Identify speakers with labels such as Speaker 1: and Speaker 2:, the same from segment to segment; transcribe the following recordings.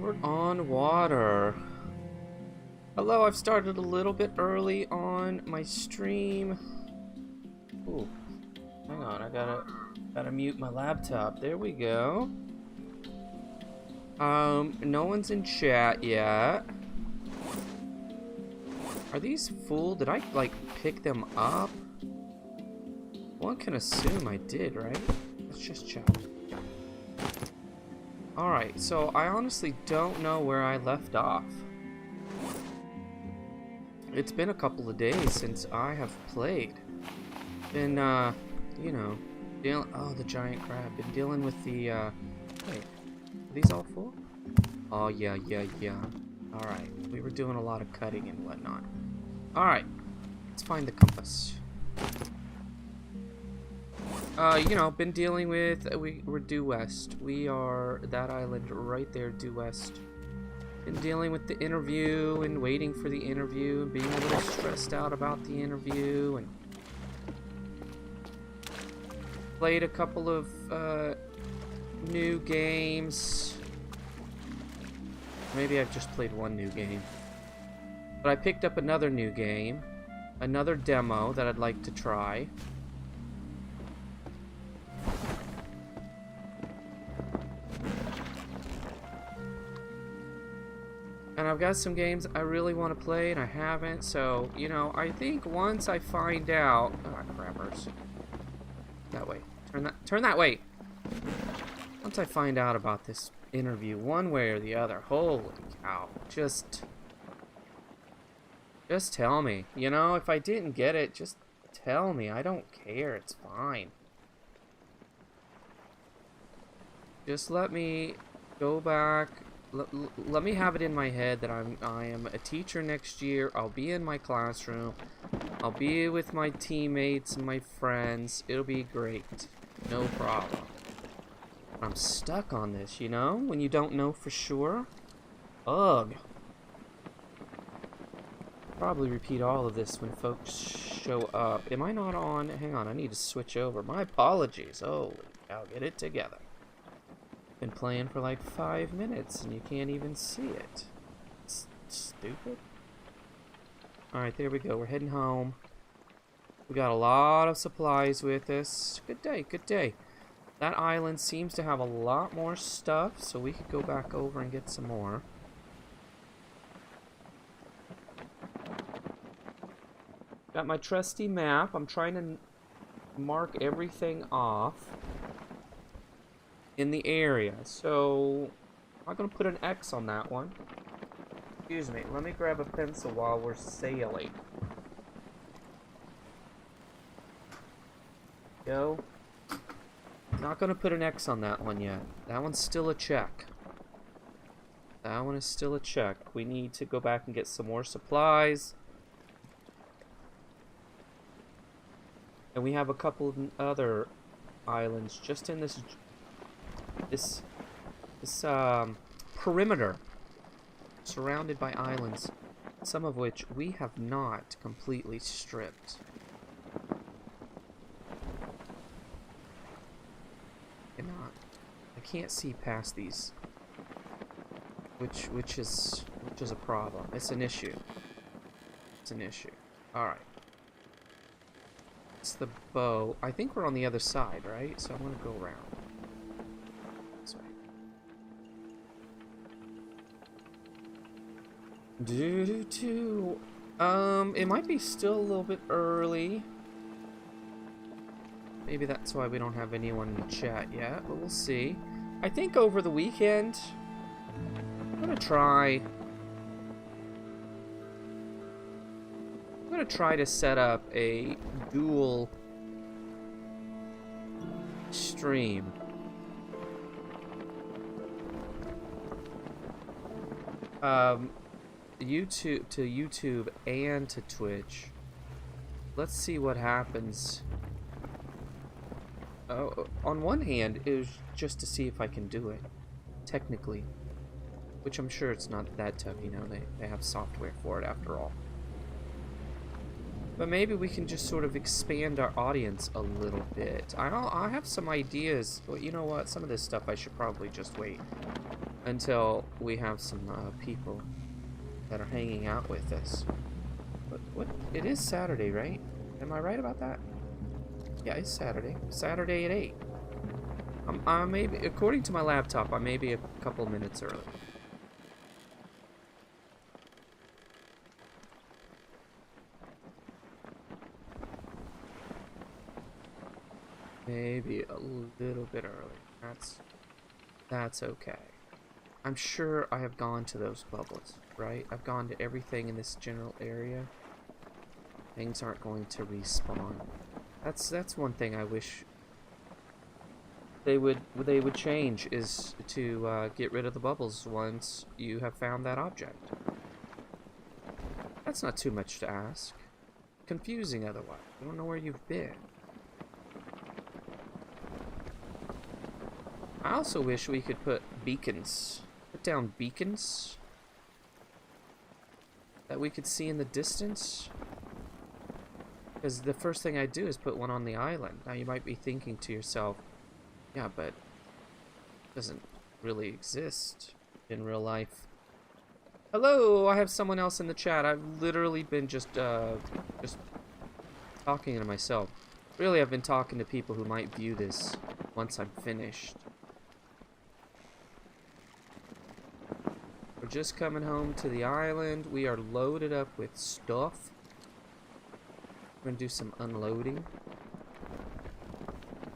Speaker 1: We're on water. Hello, I've started a little bit early on my stream. Ooh, hang on, I gotta mute my laptop. There we go. No one's in chat yet. Are these full? Did I, like, pick them up? One can assume I did, right? Let's just check. Alright, so I honestly don't know where I left off. It's been a couple of days since I have played. Been, you know, oh, the giant crab. Been dealing with the, wait, are these all full? Oh, yeah. Alright, we were doing a lot of cutting and whatnot. Alright, let's find the compass. You know, been dealing with, we're due west. We are, that island right there, due west. Been dealing with the interview and waiting for the interview and being a little stressed out about the interview, and played a couple of, new games. Maybe I've just played one new game. But I picked up another new game, another demo that I'd like to try. And I've got some games I really want to play and I haven't, so, you know, I think once I find out... Ah, crappers. That way. Turn that way! Once I find out about this interview, one way or the other, holy cow, just tell me. You know, if I didn't get it, just tell me. I don't care, it's fine. Just let me go back... Let me have it in my head that I am a teacher next year. I'll be in my classroom. I'll be with my teammates and my friends. It'll be great. No problem. I'm stuck on this, you know? When you don't know for sure. Ugh. Probably repeat all of this when folks show up. Am I not on? Hang on, I need to switch over. My apologies. Oh, I'll get it together. Been playing for like 5 minutes and you can't even see it. It's stupid. Alright, there we go. We're heading home. We got a lot of supplies with us. Good day, good day. That island seems to have a lot more stuff, so we could go back over and get some more. Got my trusty map. I'm trying to mark everything off in the area, so I'm going to put an X on that one. Excuse me, let me grab a pencil while we're sailing. Go. Not going to put an X on that one yet. That one's still a check. That one is still a check. We need to go back and get some more supplies. And we have a couple of other islands just in this perimeter, surrounded by islands, some of which we have not completely stripped. I can't see past these, which is a problem. It's an issue. It's an issue. All right. It's the bow. I think we're on the other side, right? So I'm gonna go around. It might be still a little bit early. Maybe that's why we don't have anyone in the chat yet, but we'll see. I think over the weekend, I'm gonna try to set up a dual stream. YouTube and to Twitch. Let's see what happens. On one hand, it was just to see if I can do it, technically. Which I'm sure it's not that tough, you know, they have software for it after all. But maybe we can just sort of expand our audience a little bit. I have some ideas, but you know what? Some of this stuff I should probably just wait until we have some people that are hanging out with us. But what? It is Saturday, right? Am I right about that? Yeah, it's Saturday. Saturday at 8. I may be, according to my laptop, I may be a couple minutes early. Maybe a little bit early. That's okay. I'm sure I have gone to those bubbles, right? I've gone to everything in this general area. Things aren't going to respawn. That's one thing I wish they would change, is to get rid of the bubbles once you have found that object. That's not too much to ask. Confusing otherwise. I don't know where you've been. I also wish we could put beacons. Put down beacons that we could see in the distance. Because the first thing I do is put one on the island. Now you might be thinking to yourself, yeah, but it doesn't really exist in real life. Hello, I have someone else in the chat. I've literally been just talking to myself. Really, I've been talking to people who might view this once I'm finished. We're just coming home to the island. We are loaded up with stuff. We're gonna do some unloading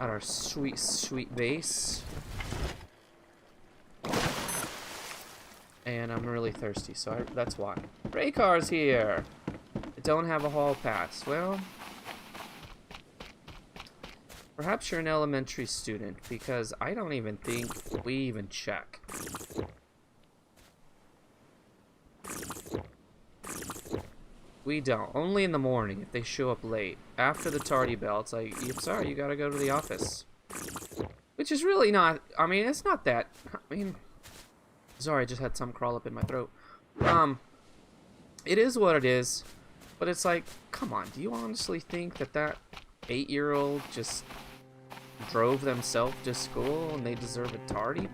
Speaker 1: at our sweet, sweet base. And I'm really thirsty, so that's why. Raycar's here! I don't have a hall pass. Well, perhaps you're an elementary student, because I don't even think we even check. We don't. Only in the morning, if they show up late. After the tardy bell, it's like, I'm sorry, you gotta go to the office. Which is really not, I mean, it's not that, I mean, sorry, I just had some crawl up in my throat. It is what it is, but it's like, come on, do you honestly think that that 8-year-old just drove themselves to school and they deserve a tardy?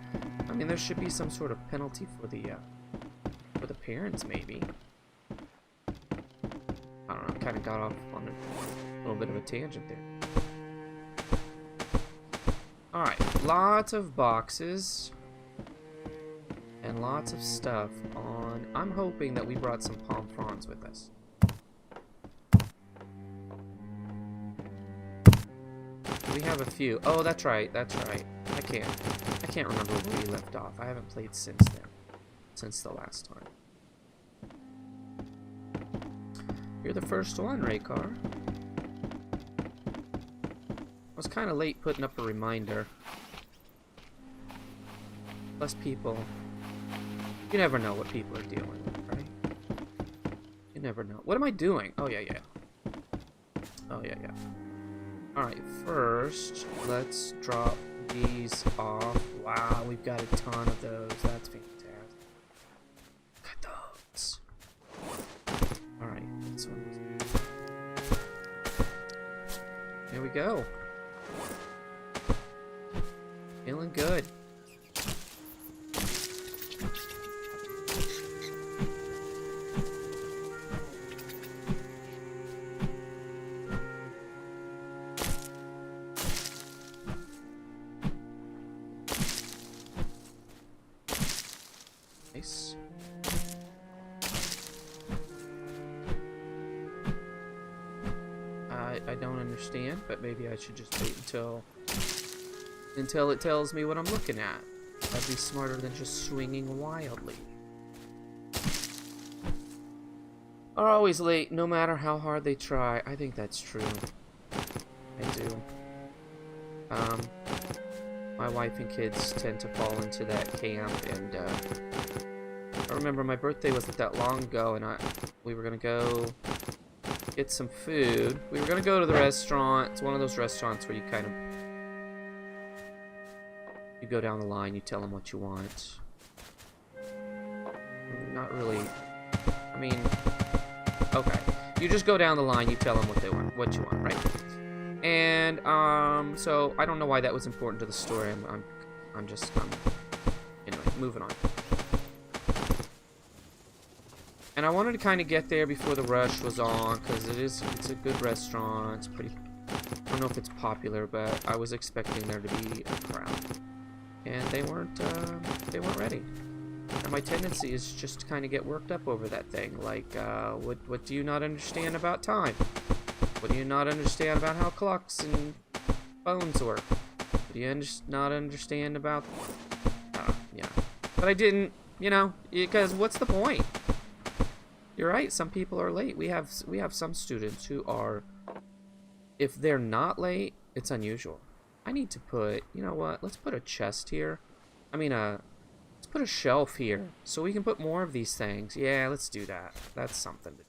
Speaker 1: I mean, there should be some sort of penalty for the parents, maybe. I don't know, kind of got off on a little bit of a tangent there. Alright, lots of boxes and lots of stuff on. I'm hoping that we brought some palm fronds with us. We have a few. Oh, that's right, that's right. I can't remember where we left off. I haven't played since then. Since the last time. You're the first one, Raycar. I was kind of late putting up a reminder. Plus people. You never know what people are dealing with, right? You never know. What am I doing? Oh, yeah. Oh, yeah. Alright, first, let's drop these off. Wow, we've got a ton of those. That's fantastic. Look at those. Alright, this one. There we go. Feeling good. Nice. I don't understand, but maybe I should just wait until it tells me what I'm looking at. That'd be smarter than just swinging wildly. Are always late, no matter how hard they try. I think that's true. I do. My wife and kids tend to fall into that camp, and I remember my birthday wasn't that long ago, and we were gonna go get some food. We were gonna go to the restaurant. It's one of those restaurants where you kind of go down the line, you tell them what you want. Not really. I mean, okay. You just go down the line, you tell them what you want, right? And so I don't know why that was important to the story. I'm Anyway, moving on. And I wanted to kind of get there before the rush was on, because it's a good restaurant. It's pretty, I don't know if it's popular, but I was expecting there to be a crowd. And they weren't ready. And my tendency is just to kind of get worked up over that thing. Like, what do you not understand about time? What do you not understand about how clocks and phones work? What do you not understand about... yeah. But I didn't, you know, because what's the point? You're right, some people are late. We have some students who are... If they're not late, it's unusual. I need to put... You know what? Let's put a chest here. I mean, let's put a shelf here so we can put more of these things. Yeah, let's do that. That's something to do.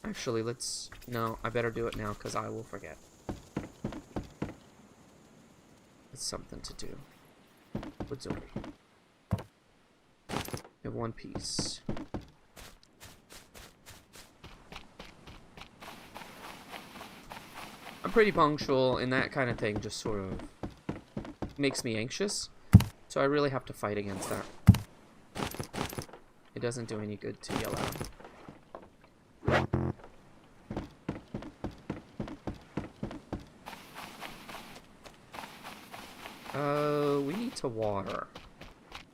Speaker 1: Actually, let's... No, I better do it now because I will forget. It's something to do. What's over here? We have one piece. I'm pretty punctual, and that kind of thing just sort of makes me anxious. So I really have to fight against that. It doesn't do any good to yell at him. We need to water.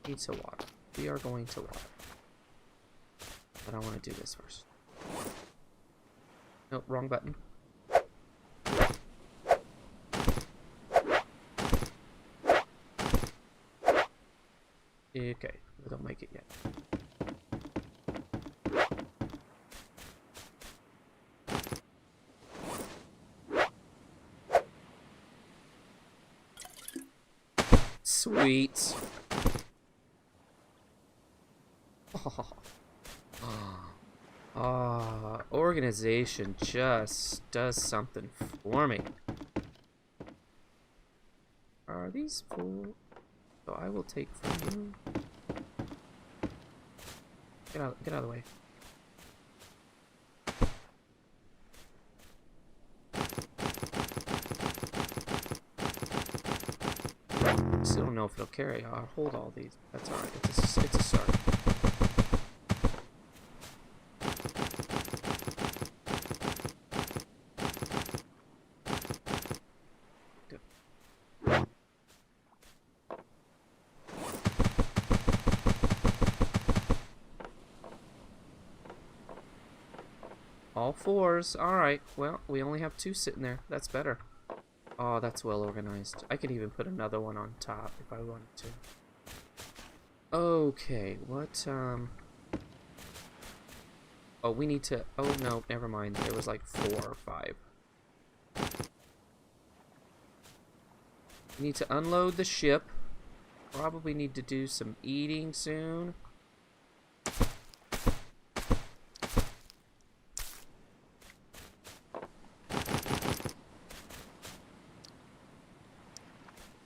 Speaker 1: We need to water. We are going to water. But I want to do this first. Nope, wrong button. Okay, we don't make it yet. Sweet. Organization just does something for me. Are these full? So I will take from you. Get out of the way. Still don't know if it'll carry. I'll hold all these. That's alright. It's a start. Good. All fours. Alright. Well, we only have 2 sitting there. That's better. Oh, that's well organized. I could even put another one on top if I wanted to. Okay, what, Oh, we need to... Oh, no, never mind. There was like 4 or 5. We need to unload the ship. Probably need to do some eating soon.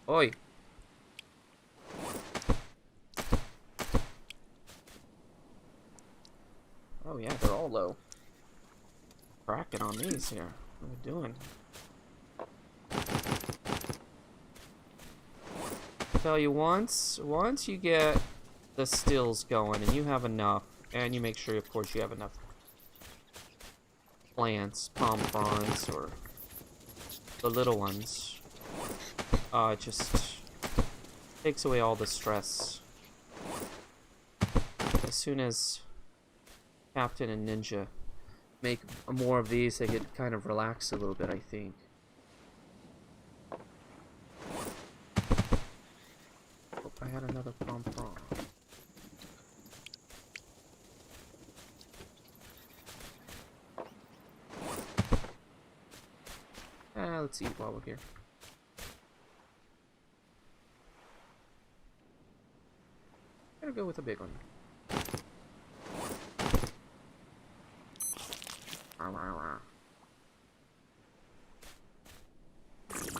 Speaker 1: Oi. Oh yeah, they're all low. Cracking on these here. What are we doing? Tell you once you get the stills going and you have enough, and you make sure, of course, you have enough plants, palm fronds, or the little ones. It just takes away all the stress. As soon as Captain and Ninja make more of these, they get kind of relaxed a little bit, I think. Oh, I had another pom-pom. Let's eat while we're here. I'm gonna go with a big one.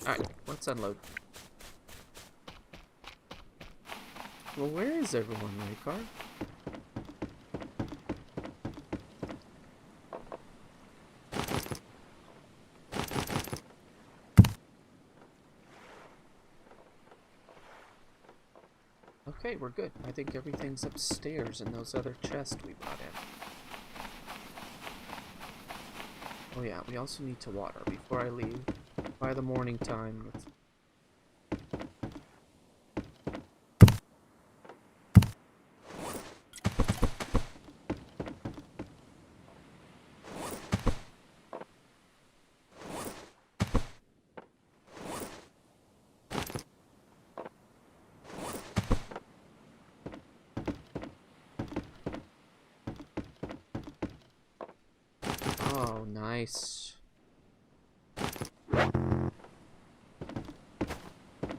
Speaker 1: Alright, let's unload. Well, where is everyone, Raycar? Okay, we're good. I think everything's upstairs in those other chests we brought in. Oh yeah, we also need to water before I leave. By the morning time. Oh, nice.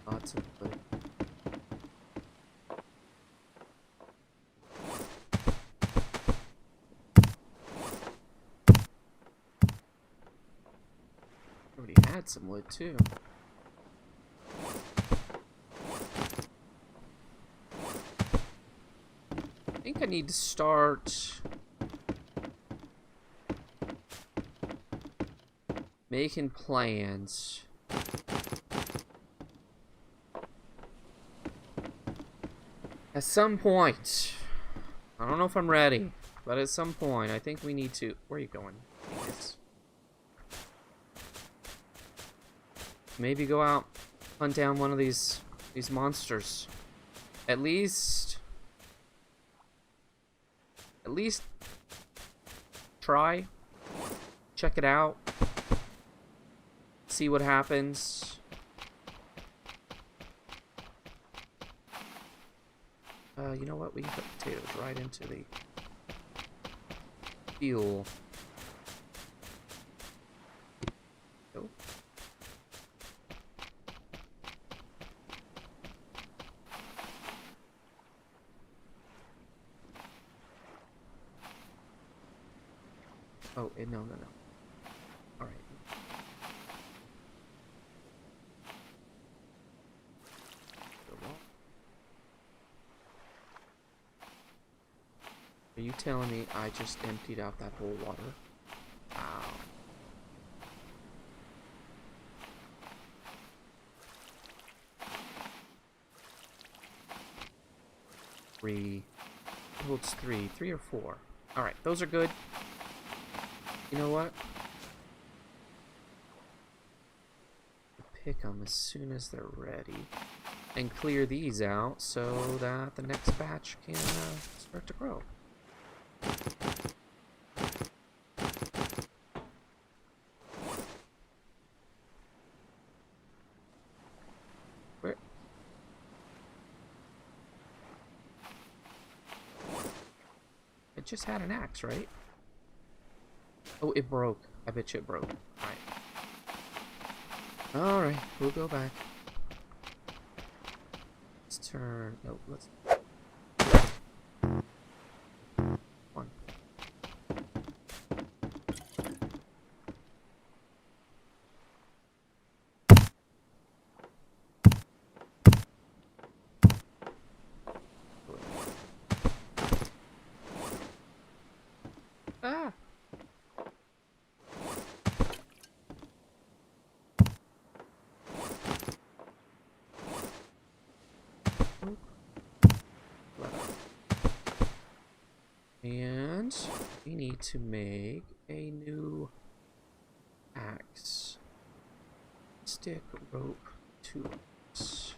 Speaker 1: Lots of wood. Already had some wood too. I think I need to start making plans. At some point, I don't know if I'm ready, but at some point, I think we need to. Where are you going? Maybe go out, hunt down one of these monsters. At least try, check it out, see what happens. You know what? We can put potatoes right into the fuel. Oh. Oh, no. All right. Are you telling me I just emptied out that whole water? Wow. Three. It holds three. 3 or 4. Alright, those are good. You know what? Pick them as soon as they're ready. And clear these out so that the next batch can start to grow. Where? It just had an axe, right? Oh, it broke. I bet you it broke. Alright, we'll go back. Let's turn... No, let's... One. Ah! And we need to make a new axe. Stick, rope, tools.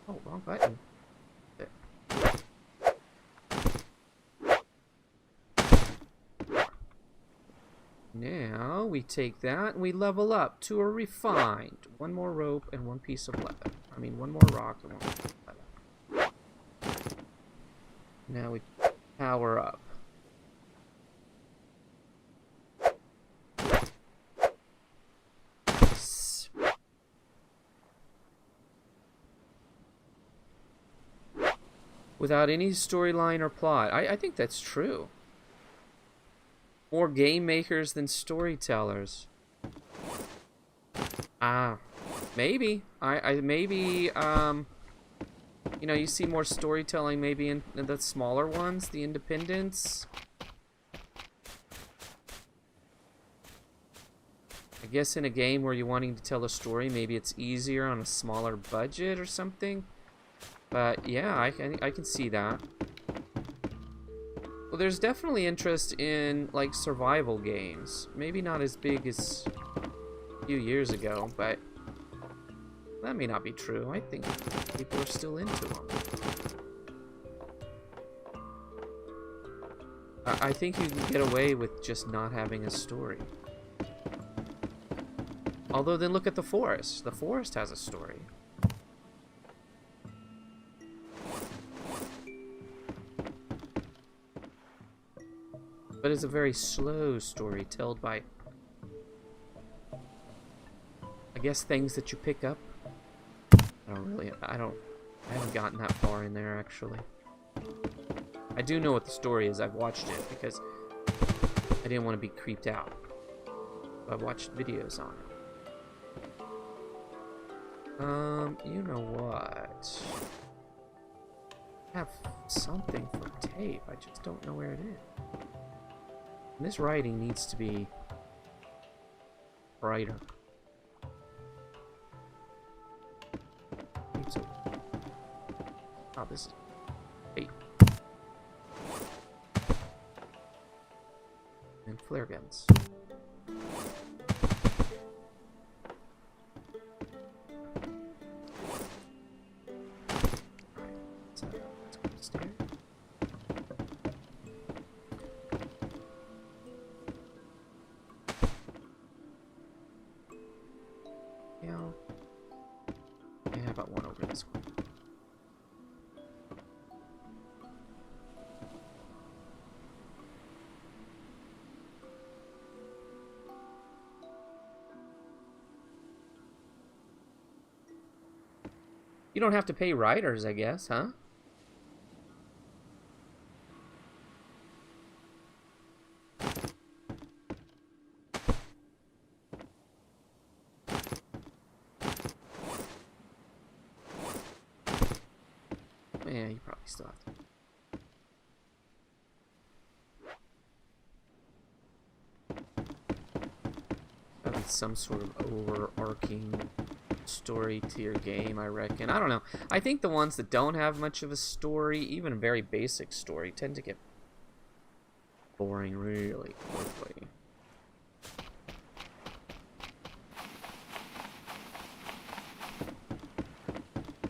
Speaker 1: Oh, wrong button. There. Now we take that and we level up to a refined. 1 more rope and 1 piece of leather. I mean, 1 more rock and 1 piece of leather. Now we power up. Without any storyline or plot. I think that's true. More game makers than storytellers. Maybe. Maybe, you know, you see more storytelling maybe in the smaller ones, the independents. guess in a game where you're wanting to tell a story, maybe it's easier on a smaller budget or something. But yeah, I can see that. Well, there's definitely interest in, like, survival games. Maybe not as big as a few years ago, but that may not be true. I think people are still into them. I think you can get away with just not having a story. Although, then look at The Forest. The Forest has a story. But it's a very slow story told by, I guess, things that you pick up. I haven't gotten that far in there, actually. I do know what the story is. I've watched it because I didn't want to be creeped out. I watched videos on it. You know what? I have something for tape. I just don't know where it is. And this writing needs to be brighter. Oh, this is 8. And flare guns. Alright, so let's go upstairs. Yeah, how about one over this one? You don't have to pay writers, I guess, huh? Yeah, you probably still have to. Probably some sort of overarching story to your game, I reckon. I don't know. I think the ones that don't have much of a story, even a very basic story, tend to get boring really quickly.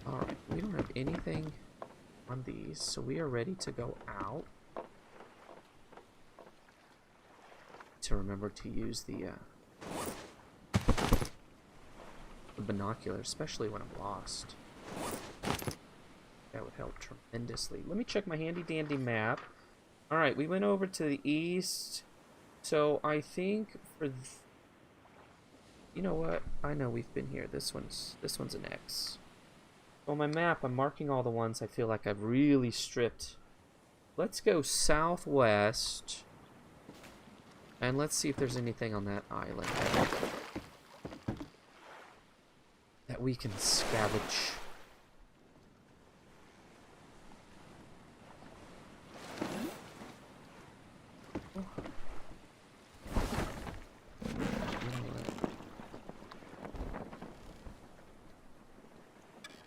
Speaker 1: Alright, we don't have anything on these, so we are ready to go out. To remember to use the binocular, especially when I'm lost. That would help tremendously. Let me check my handy dandy map. Alright, we went over to the east. So I think for you know what? I know we've been here. This one's an X. On my map, I'm marking all the ones I feel like I've really stripped. Let's go southwest. And let's see if there's anything on that island that we can scavenge.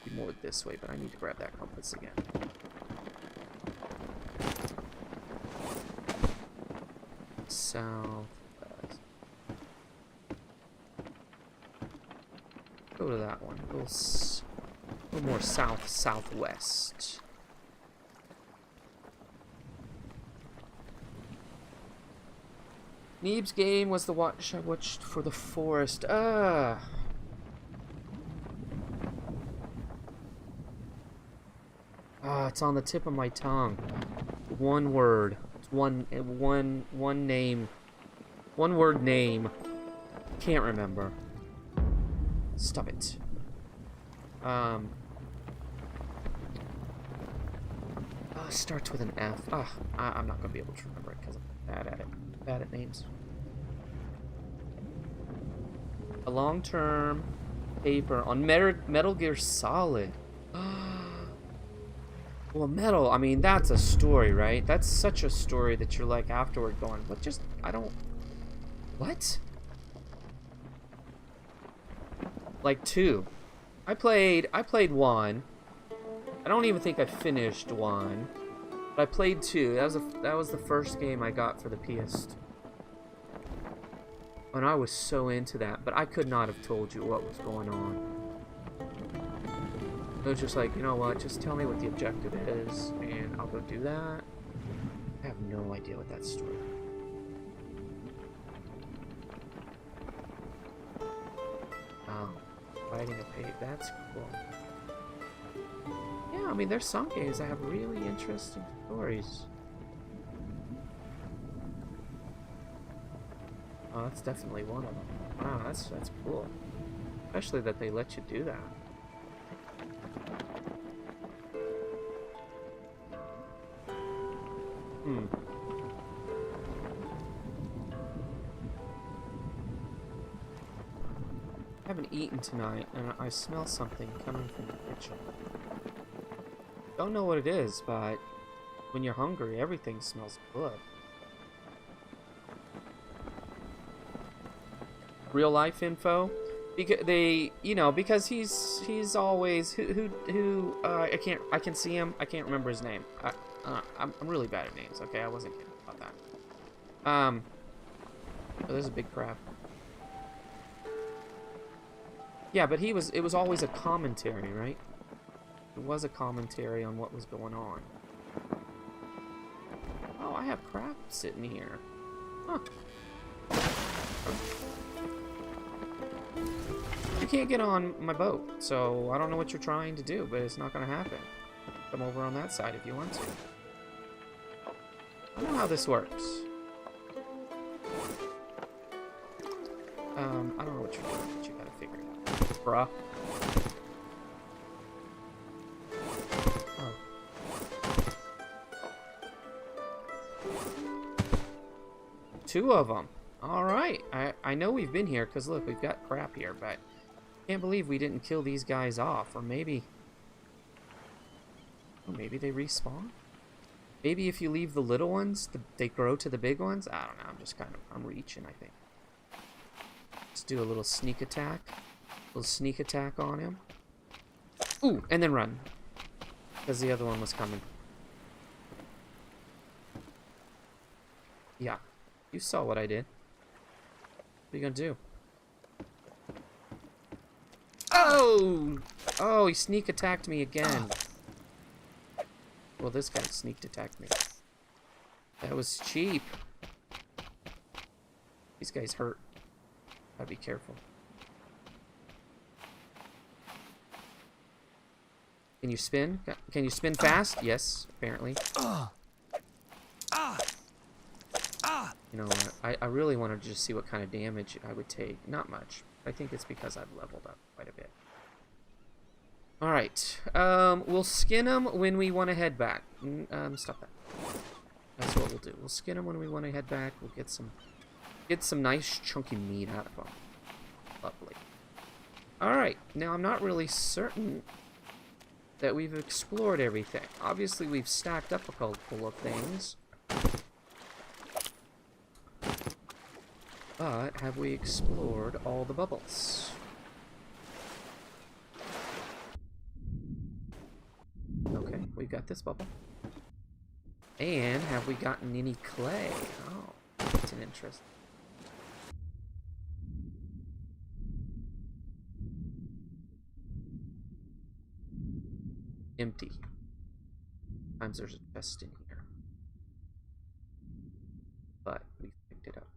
Speaker 1: Be more this way, but I need to grab that compass again. Southwest. Go to that one. Go a little more southwest. Neeb's game was the watch I watched for the forest. It's on the tip of my tongue. One word. It's one name. One word name. Can't remember. Stop it. Starts with an F. I'm not gonna be able to remember it because I'm bad at it. Bad at names. A long-term paper on Metal Gear Solid. Well, Metal, I mean, that's a story, right? That's such a story that you're like afterward going, what just, I don't, what? Like 2. I played 1. I don't even think I finished 1. But I played 2. That was the first game I got for the PS2. And I was so into that, but I could not have told you what was going on. It was just like, you know what, just tell me what the objective is, and I'll go do that. I have no idea what that story is. Oh, fighting a pig, that's cool. Yeah, I mean, there's some games that have really interesting stories. Oh, that's definitely one of them. Wow, that's cool. Especially that they let you do that. I haven't eaten tonight, and I smell something coming from the kitchen. Don't know what it is, but when you're hungry, everything smells good. Real life info, because because he's always I can see him. I can't remember his name. I'm really bad at names. Okay, I wasn't kidding about that. Oh, there's a big crab. Yeah, but it was always a commentary, right? It was a commentary on what was going on. Oh, I have crab sitting here. Huh. You can't get on my boat, so I don't know what you're trying to do, but it's not going to happen. Come over on that side if you want to. I don't know how this works. I don't know what you're doing, but you gotta figure it out. Bruh. Oh. Two of them. Alright. I know we've been here, because look, we've got crap here, but I can't believe we didn't kill these guys off. Or maybe they respawn? Maybe if you leave the little ones, they grow to the big ones? I don't know. I'm reaching, I think. Let's do a little sneak attack. A little sneak attack on him. Ooh, and then run. Because the other one was coming. Yeah. You saw what I did. What are you gonna do? Oh! Oh, he sneak attacked me again. Well, this guy sneak attacked me. That was cheap. These guys hurt. Gotta be careful. Can you spin? Can you spin fast? Yes, apparently. You know what? I really wanted to just see what kind of damage I would take. Not much. I think it's because I've leveled up quite a bit. Alright. We'll skin them when we want to head back. Stop that. That's what we'll do. We'll skin them when we want to head back. We'll get some nice chunky meat out of them. Lovely. Alright. Now, I'm not really certain that we've explored everything. Obviously, we've stacked up a couple of things. But have we explored all the bubbles? Okay, we've got this bubble. And have we gotten any clay? Oh, that's an interest. Empty. Sometimes there's a chest in here. But we picked it up.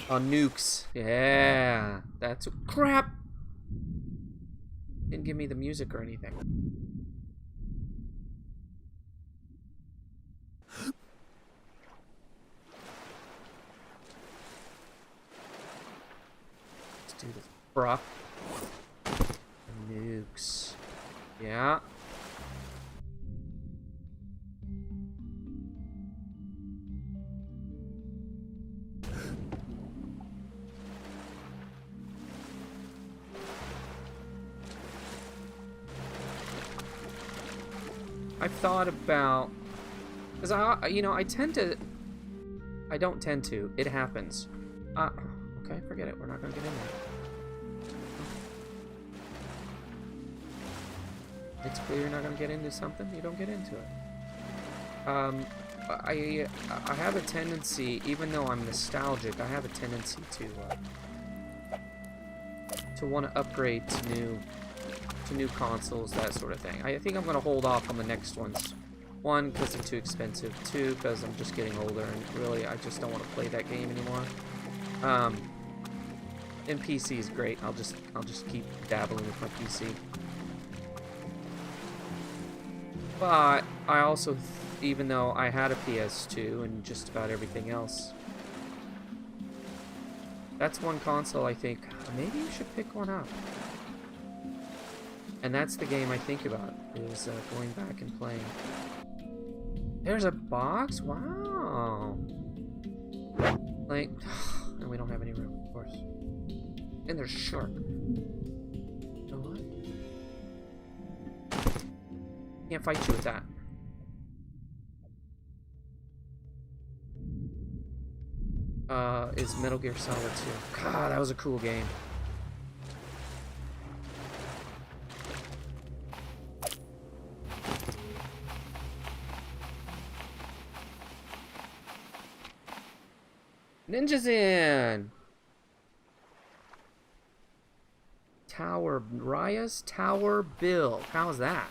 Speaker 1: Oh, nukes. Yeah. That's crap. Didn't give me the music or anything. Let's do this. Bruh. Nukes. Yeah. I've thought about, because I don't tend to, it happens. Okay, Okay, forget it. We're not gonna get in there. It's clear you're not gonna get into something. You don't get into it. I have a tendency, even though I'm nostalgic, I have a tendency to want to upgrade to new consoles, that sort of thing. I think I'm gonna hold off on the next ones. One, because they're too expensive. Two, because I'm just getting older and really I just don't want to play that game anymore. And PC is great. I'll just keep dabbling with my PC. But I also, even though I had a PS2 and just about everything else, that's one console I think maybe you should pick one up. And that's the game I think about, is going back and playing. There's a box? Wow. Like, and we don't have any room, of course. And there's shark. You know what? Can't fight you with that. Is Metal Gear Solid 2. God, that was a cool game. Ninjas in! Tower Rias, Tower Bill. How's that?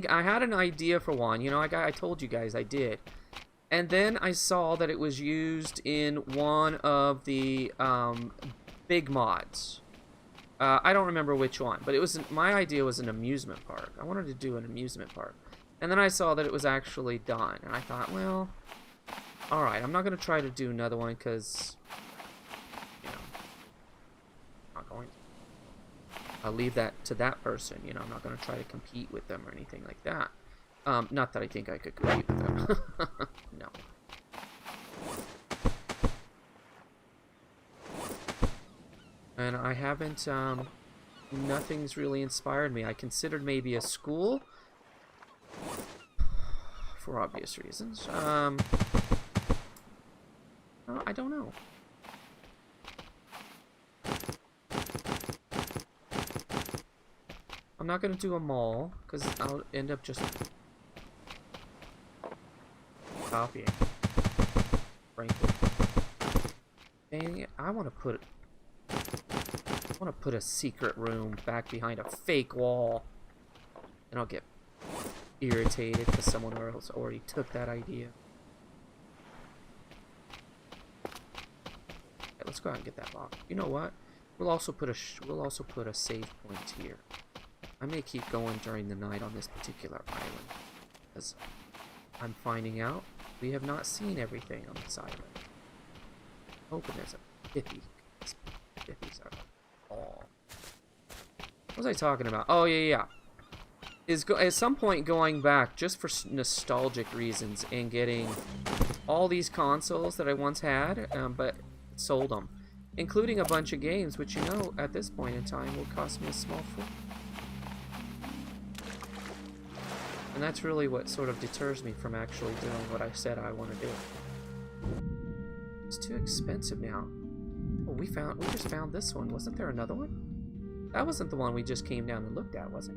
Speaker 1: I had an idea for one. You know, I told you guys I did. And then I saw that it was used in one of the big mods. I don't remember which one, but it was my idea was an amusement park. I wanted to do an amusement park. And then I saw that it was actually done. And I thought, well, alright, I'm not going to try to do another one because, you know, I'm not going to. I'll leave that to that person, you know, I'm not going to try to compete with them or anything like that. Not that I think I could compete with them. No. And I haven't, nothing's really inspired me. I considered maybe a school, for obvious reasons. I don't know. I'm not going to do a mall, because I'll end up just copying. Frankly. Dang it, I want to put a secret room back behind a fake wall. And I'll get irritated because someone else already took that idea. Okay, let's go out and get that box. You know what? We'll also put a save point here. I may keep going during the night on this particular island, because I'm finding out we have not seen everything on this island. Hoping there's a hippie. Hippies are all. What was I talking about? Oh yeah. At some point going back just for nostalgic reasons and getting all these consoles that I once had, but sold them, including a bunch of games, which you know at this point in time will cost me a small fortune. And that's really what sort of deters me from actually doing what I said I want to do. It's too expensive now. Oh, we just found this one. Wasn't there another one? That wasn't the one we just came down and looked at, was it?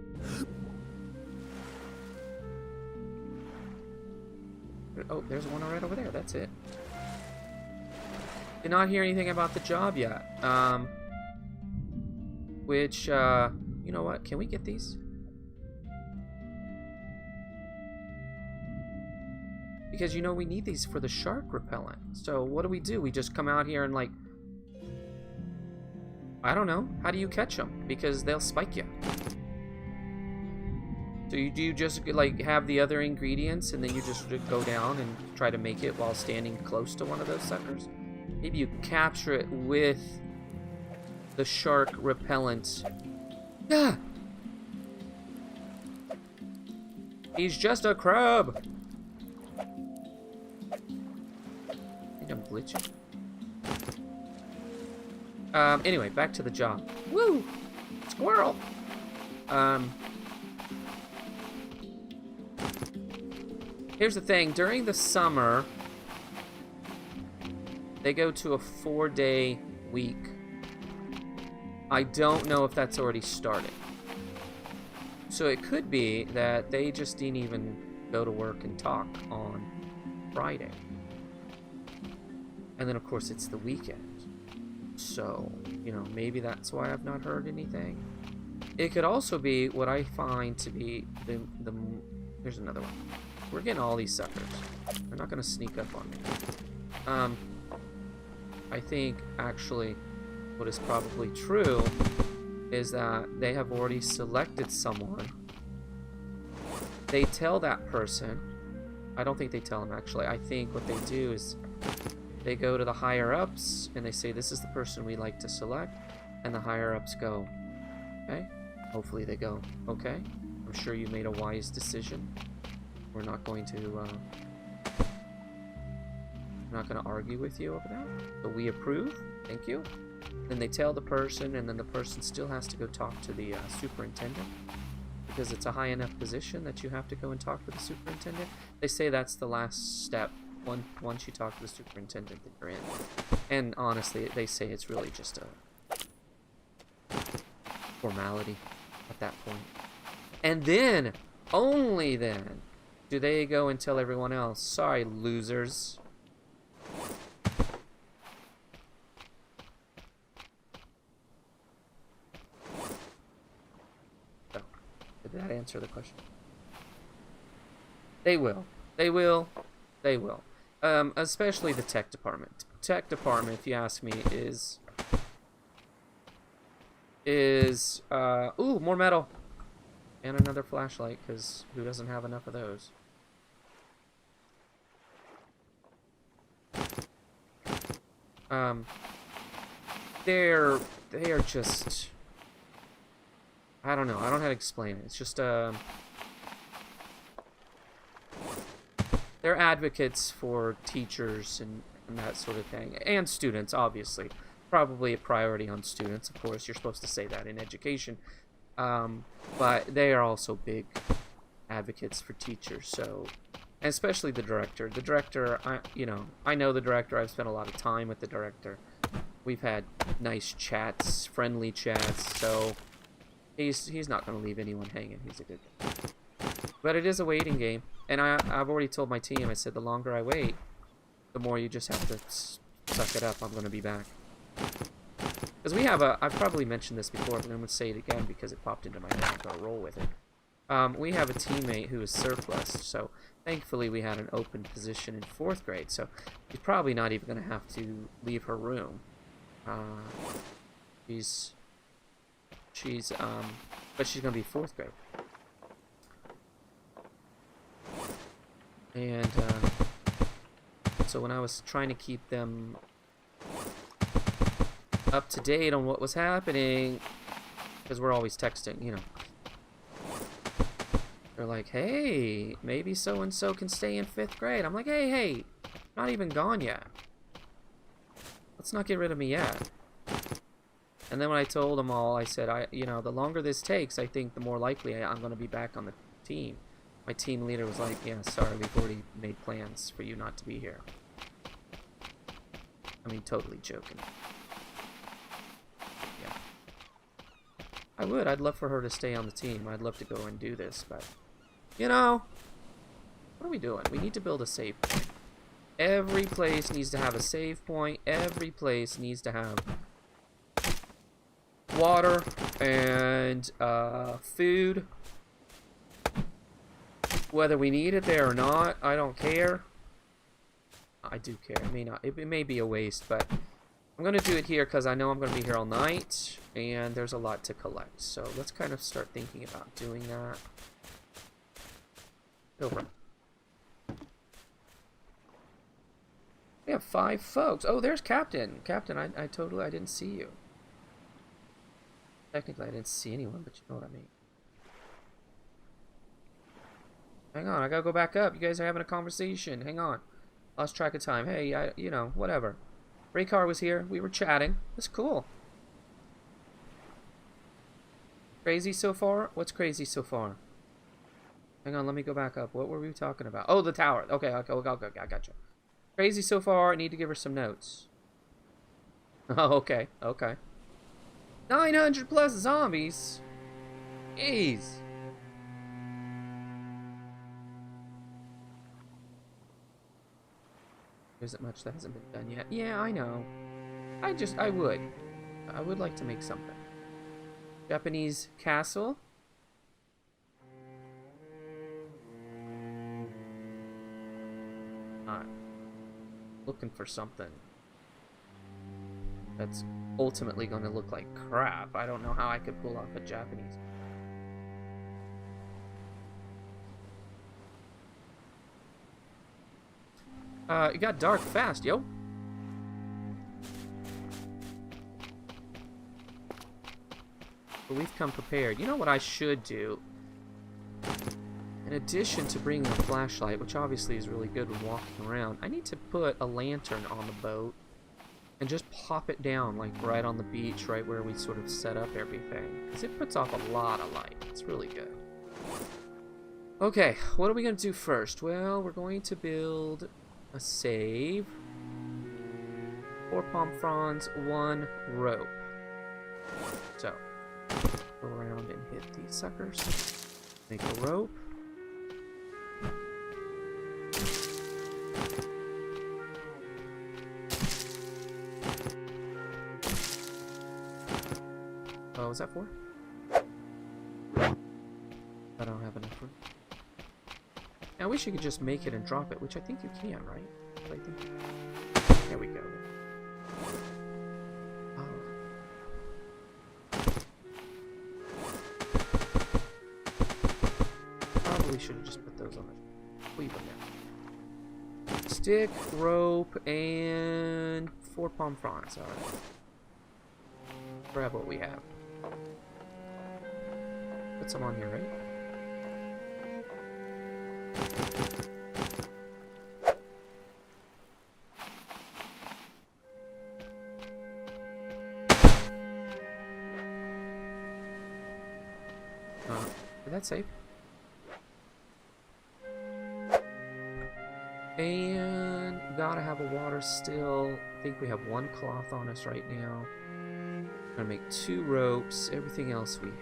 Speaker 1: Oh, there's one right over there. That's it. Did not hear anything about the job yet. Which, you know what? Can we get these? Because, you know, we need these for the shark repellent. So what do? We just come out here and, like... I don't know. How do you catch them? Because they'll spike you. So do you just, like, have the other ingredients and then you just go down and try to make it while standing close to one of those suckers? Maybe you capture it with the shark repellent. Ah! He's just a crab! I'm glitching. Anyway, back to the job. Woo! Squirrel! Here's the thing. During the summer, they go to a 4-day week. I don't know if that's already started. So it could be that they just didn't even go to work and talk on Friday. And then, of course, it's the weekend. So, you know, maybe that's why I've not heard anything. It could also be what I find to be the Here's another one. We're getting all these suckers. They're not going to sneak up on me. I think, actually, what is probably true is that they have already selected someone. They tell that person. I don't think they tell them, actually. I think what they do is they go to the higher-ups and they say, this is the person we like to select. And the higher-ups go, okay. Hopefully they go, okay. I'm sure you made a wise decision. We're not going to argue with you over that. So we approve. Thank you. Then they tell the person, and then the person still has to go talk to the superintendent, because it's a high enough position that you have to go and talk to the superintendent. They say that's the last step. Once you talk to the superintendent, that you're in. And honestly, they say it's really just a formality at that point. And then, only then, do they go and tell everyone else, sorry, losers. So, did that answer the question? They will. They will. They will. Especially the tech department. Tech department, if you ask me, is ooh, more metal. And another flashlight, because who doesn't have enough of those? They are just, I don't know. I don't know how to explain it. It's just they're advocates for teachers and that sort of thing, and students, obviously. Probably a priority on students, of course. You're supposed to say that in education. But they are also big advocates for teachers, so, and especially the director. The director, I know the director. I've spent a lot of time with the director. We've had nice chats, friendly chats, so he's not going to leave anyone hanging. He's a good guy. But it is a waiting game, and I've already told my team, I said, the longer I wait, the more you just have to suck it up. I'm going to be back. Because we have I've probably mentioned this before, but I'm going to say it again because it popped into my head. I'm going to roll with it. We have a teammate who is surplus, so thankfully we had an open position in 4th grade, so she's probably not even going to have to leave her room. But she's going to be 4th grade. And, so when I was trying to keep them up to date on what was happening, because we're always texting, you know. They're like, hey, maybe so-and-so can stay in 5th grade. I'm like, hey, not even gone yet. Let's not get rid of me yet. And then when I told them all, I said, the longer this takes, I think the more likely I'm going to be back on the team. My team leader was like, yeah, sorry, we've already made plans for you not to be here. I mean, totally joking. I'd love for her to stay on the team. I'd love to go and do this, but, you know, what are we doing? We need to build a save point. Every place needs to have a save point. Every place needs to have water and food. Whether we need it there or not, I don't care. I do care. It may be a waste, but I'm going to do it here because I know I'm going to be here all night, and there's a lot to collect. So let's kind of start thinking about doing that. Over. We have 5 folks. Oh, there's Captain. Captain, I didn't see you. Technically, I didn't see anyone, but you know what I mean. Hang on, I gotta go back up. You guys are having a conversation. Hang on. Lost track of time. Hey, whatever. Raycar was here. We were chatting. It's cool. Crazy so far? What's crazy so far? Hang on, let me go back up. What were we talking about? Oh, the tower. Okay, okay, I gotcha. Crazy so far. I need to give her some notes. Oh, okay, okay. 900 plus zombies. Jeez. There isn't much that hasn't been done yet. Yeah, I know. I would like to make something. Japanese castle. Alright. Looking for something that's ultimately going to look like crap. I don't know how I could pull off a Japanese. It got dark fast, yo. But we've come prepared. You know what I should do? In addition to bringing a flashlight, which obviously is really good when walking around, I need to put a lantern on the boat and just pop it down, like right on the beach, right where we sort of set up everything. Because it puts off a lot of light. It's really good. Okay, what are we going to do first? Well, we're going to build a save. 4 palm fronds, 1 rope. So, go around and hit these suckers. Make a rope. Oh, was that 4? I don't have enough room. Now, I wish you could just make it and drop it, which I think you can, right? I think. There we go. Probably should have just put those on it. Leave them there. Stick, rope, and 4 palm fronds. Alright. Grab what we have. Put some on here, right? Is that safe? And gotta have a water still. I think we have 1 cloth on us right now. Gonna make 2 ropes. Everything else we have.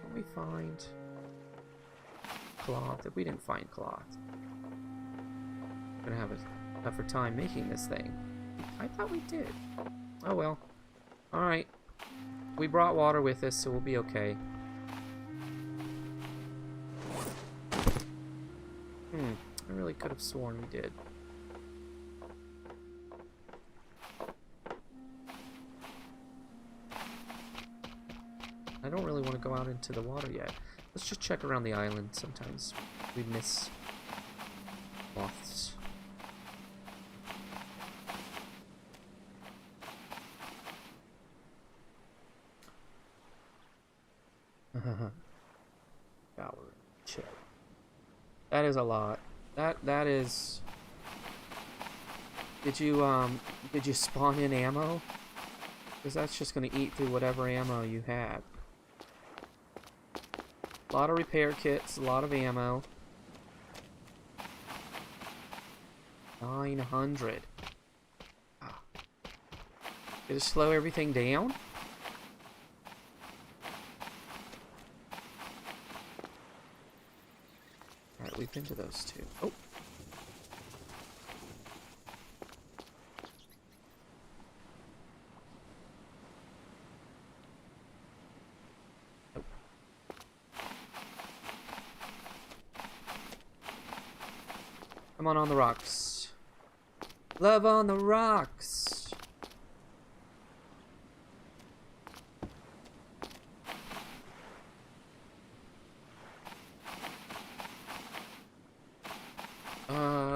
Speaker 1: Can we find cloth? If we didn't find cloth, gonna have a tougher time making this thing. I thought we did. Oh well. Alright. We brought water with us, so we'll be okay. I really could have sworn we did. I don't really want to go out into the water yet. Let's just check around the island. Sometimes we miss moths. Power chill. That is a lot. That is. Did you spawn in ammo? Because that's just gonna eat through whatever ammo you have. A lot of repair kits, a lot of ammo. 900. Ah. Did it slow everything down? Alright, we've been to those 2. Oh. Come on the rocks. Love on the rocks.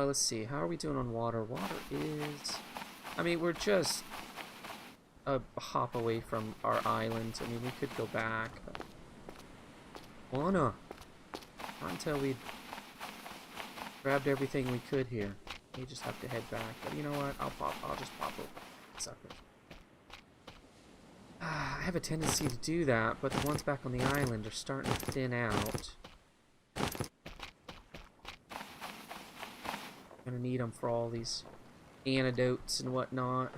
Speaker 1: Let's see. How are we doing on water? Water is... I mean, we're just a hop away from our island. I mean, we could go back. Wanna. Not until we grabbed everything we could here. We just have to head back. But you know what? I'll just pop over. Suckers. I have a tendency to do that, but the ones back on the island are starting to thin out. Gonna need them for all these antidotes and whatnot.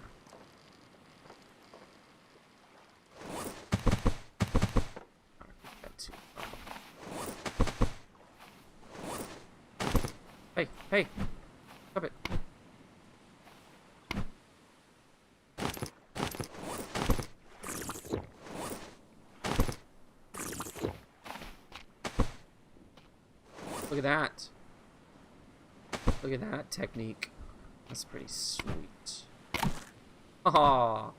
Speaker 1: Hey, hey! Stop it! Look at that! Look at that technique. That's pretty sweet. Aww!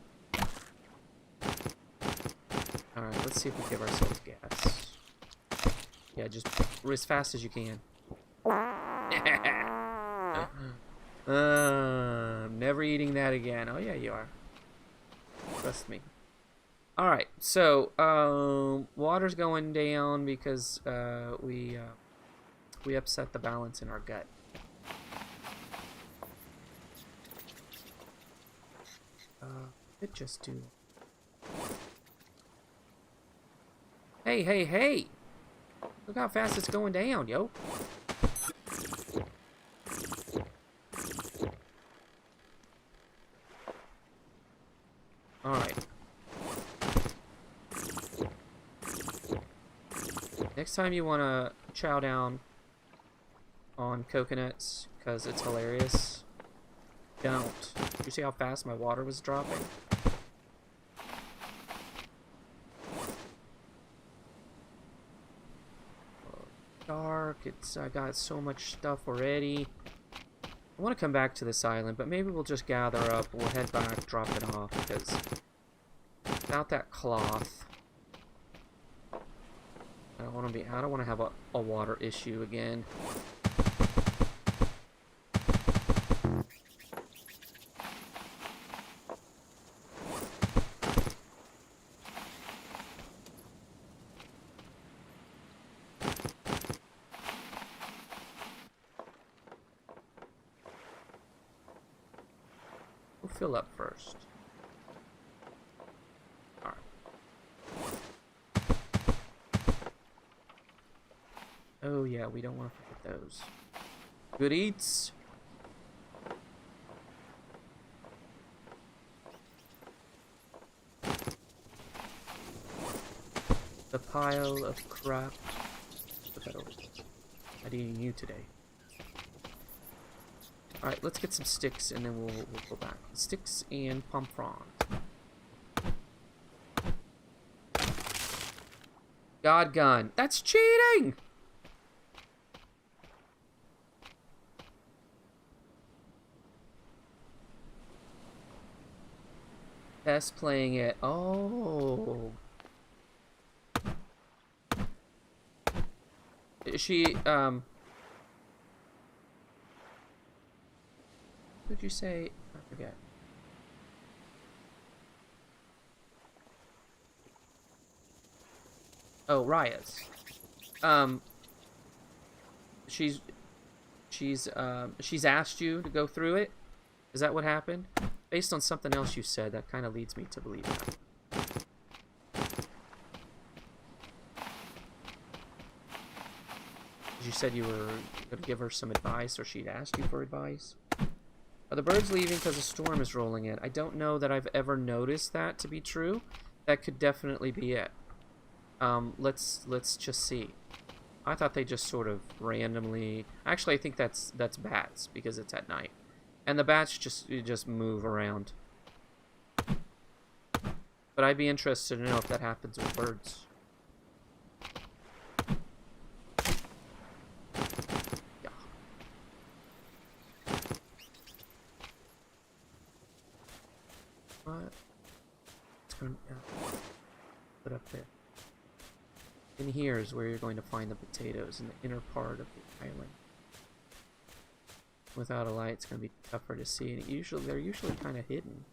Speaker 1: Alright, let's see if we give ourselves gas. Yeah, just as fast as you can. I'm never eating that again. Oh yeah, you are. Trust me. Alright, so, water's going down because, we upset the balance in our gut. It just do. Hey, hey, hey! Look how fast it's going down, yo. Alright. Next time you want to chow down on coconuts, because it's hilarious, don't. You see how fast my water was dropping? Dark, I got so much stuff already. I want to come back to this island, but maybe we'll just gather up, we'll head back, drop it off, because without that cloth, I don't want to have a water issue again. We'll fill up first. Alright. Oh yeah, we don't want to forget those. Good eats. The pile of crap. Put that over. I'm eating you today. Alright, let's get some sticks and then we'll go back. Sticks and pomfron. God gun. That's cheating! Test playing it. Oh. She, what did you say? I forget. Oh, Raya's. She's asked you to go through it? Is that what happened? Based on something else you said, that kind of leads me to believe that. You said you were going to give her some advice, or she'd asked you for advice. Are the birds leaving because a storm is rolling in? I don't know that I've ever noticed that to be true. That could definitely be it. Let's just see. I thought they just sort of randomly... Actually, I think that's bats, because it's at night. And the bats just move around. But I'd be interested to know if that happens with birds. Yeah. What? It's going to put up there. In here is where you're going to find the potatoes, in the inner part of the island. Without a light, it's going to be tougher to see, and they're usually kind of hidden.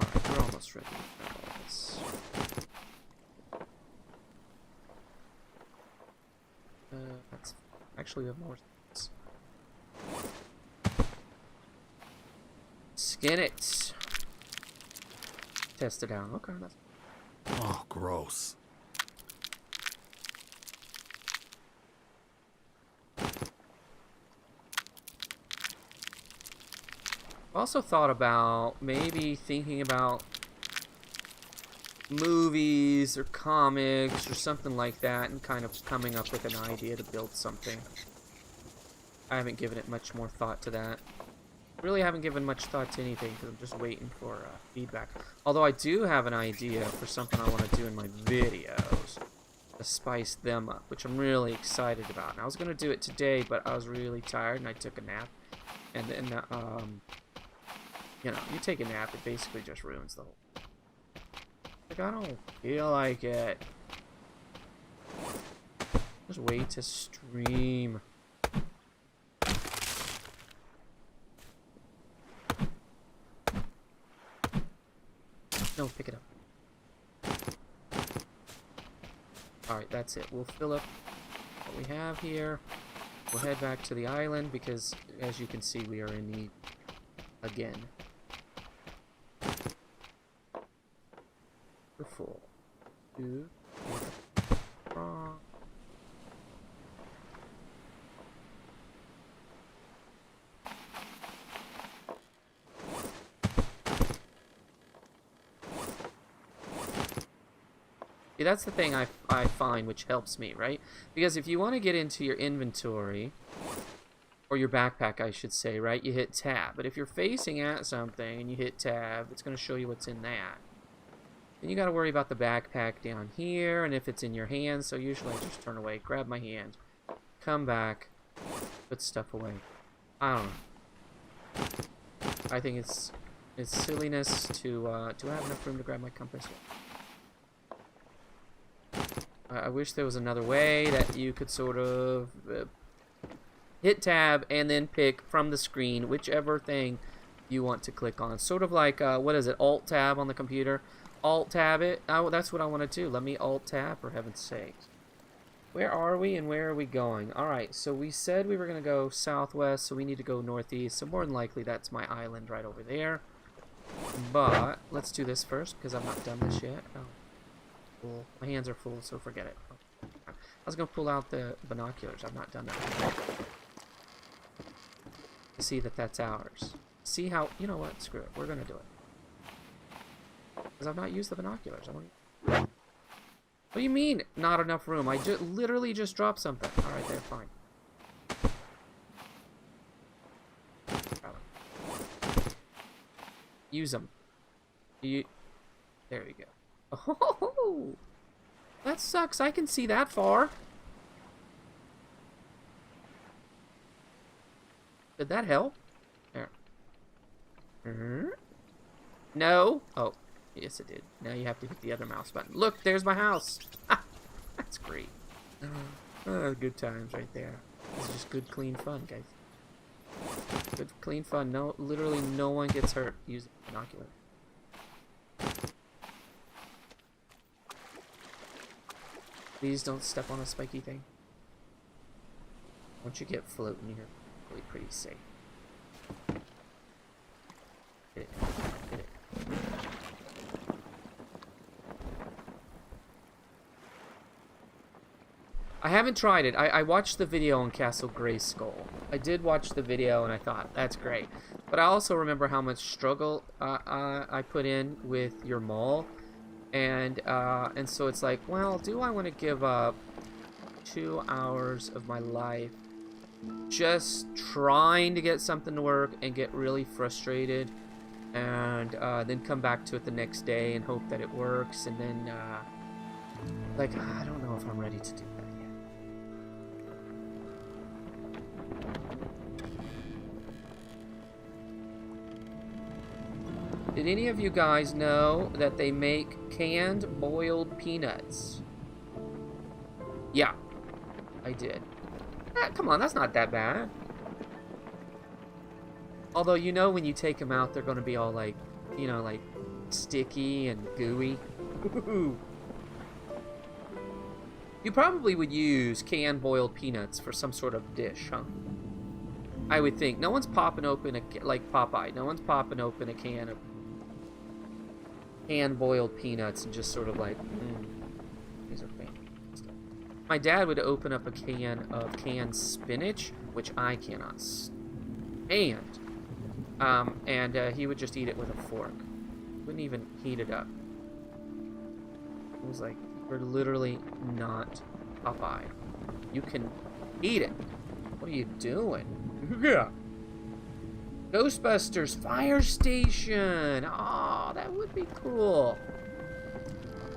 Speaker 1: Alright, we're almost ready to all this. That's actually we have more. Skin it. Test it out. Okay, that's.
Speaker 2: Oh, gross.
Speaker 1: I've also thought about maybe thinking about movies or comics or something like that and kind of coming up with an idea to build something. I haven't given it much more thought to that. Really haven't given much thought to anything because I'm just waiting for feedback. Although I do have an idea for something I want to do in my videos to spice them up, which I'm really excited about. And I was going to do it today, but I was really tired and I took a nap. And then, you know, you take a nap, it basically just ruins the whole. Like, I don't feel like it. Just wait to stream. No, pick it up. Alright, that's it. We'll fill up what we have here. We'll head back to the island because, as you can see, we are in need again. We're full. See, that's the thing I find which helps me, right? Because if you want to get into your inventory, or your backpack, I should say, right, you hit tab. But if you're facing at something and you hit tab, it's going to show you what's in that. Then you got to worry about the backpack down here, and if it's in your hand, so usually I just turn away, grab my hand, come back, put stuff away. I don't know. I think it's silliness to do I have enough room to grab my compass? I wish there was another way that you could sort of hit tab and then pick from the screen whichever thing you want to click on. Sort of like, what is it, Alt tab on the computer? Alt tab it. Oh, that's what I want to do. Let me Alt tab, for heaven's sake. Where are we and where are we going? Alright, so we said we were going to go southwest, so we need to go northeast. So more than likely that's my island right over there. But let's do this first because I've not done this yet. Oh. Full. My hands are full, so forget it. I was going to pull out the binoculars. I've not done that. To see that that's ours. See how... You know what? Screw it. We're going to do it. Because I've not used the binoculars. I don't... What do you mean, not enough room? I literally just dropped something. Alright, there, fine. Use them. There we go. Oh, that sucks. I can see that far. Did that help? There. No. Oh, yes it did. Now you have to hit the other mouse button. Look, there's my house. That's great. Good times right there. This is just good, clean fun, guys. Good, clean fun. No, literally no one gets hurt using binoculars. Please don't step on a spiky thing. Once you get floating, you're really pretty safe. Hit it. Hit it. I haven't tried it. I watched the video on Castle Grayskull. I did watch the video and I thought, that's great. But I also remember how much struggle I put in with your mall. And so it's like, well, do I want to give up 2 hours of my life just trying to get something to work and get really frustrated and then come back to it the next day and hope that it works and then like, I don't know if I'm ready to do that yet. Did any of you guys know that they make canned boiled peanuts? Yeah, I did. Come on, that's not that bad. Although, you know, when you take them out, they're going to be all like, you know, like sticky and gooey. You probably would use canned boiled peanuts for some sort of dish, huh? I would think. No one's popping open like Popeye. No one's popping open a can of canned boiled peanuts and just sort of like, these are fantastic. My dad would open up a can of canned spinach, which I cannot stand. And he would just eat it with a fork. Wouldn't even heat it up. It was like, we're literally not Popeye. You can eat it. What are you doing? Yeah. Ghostbusters Fire Station. Oh, that would be cool.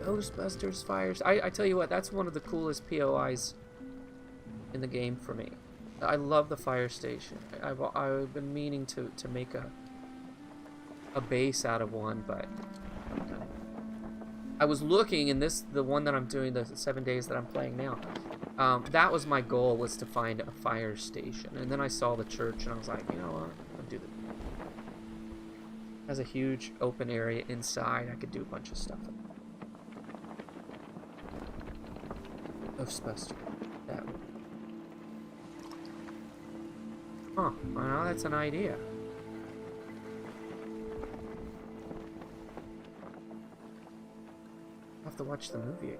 Speaker 1: Ghostbusters Fire. I tell you what, that's one of the coolest POIs in the game for me. I love the fire station. I've been meaning to make a base out of one, but I was looking in the one that I'm doing, the 7 days that I'm playing now. That was my goal, was to find a fire station. And then I saw the church and I was like, you know what? I'll do that. It has a huge open area inside. I could do a bunch of stuff. Ghostbuster. That one. Huh. Well, that's an idea. I'll have to watch the movie.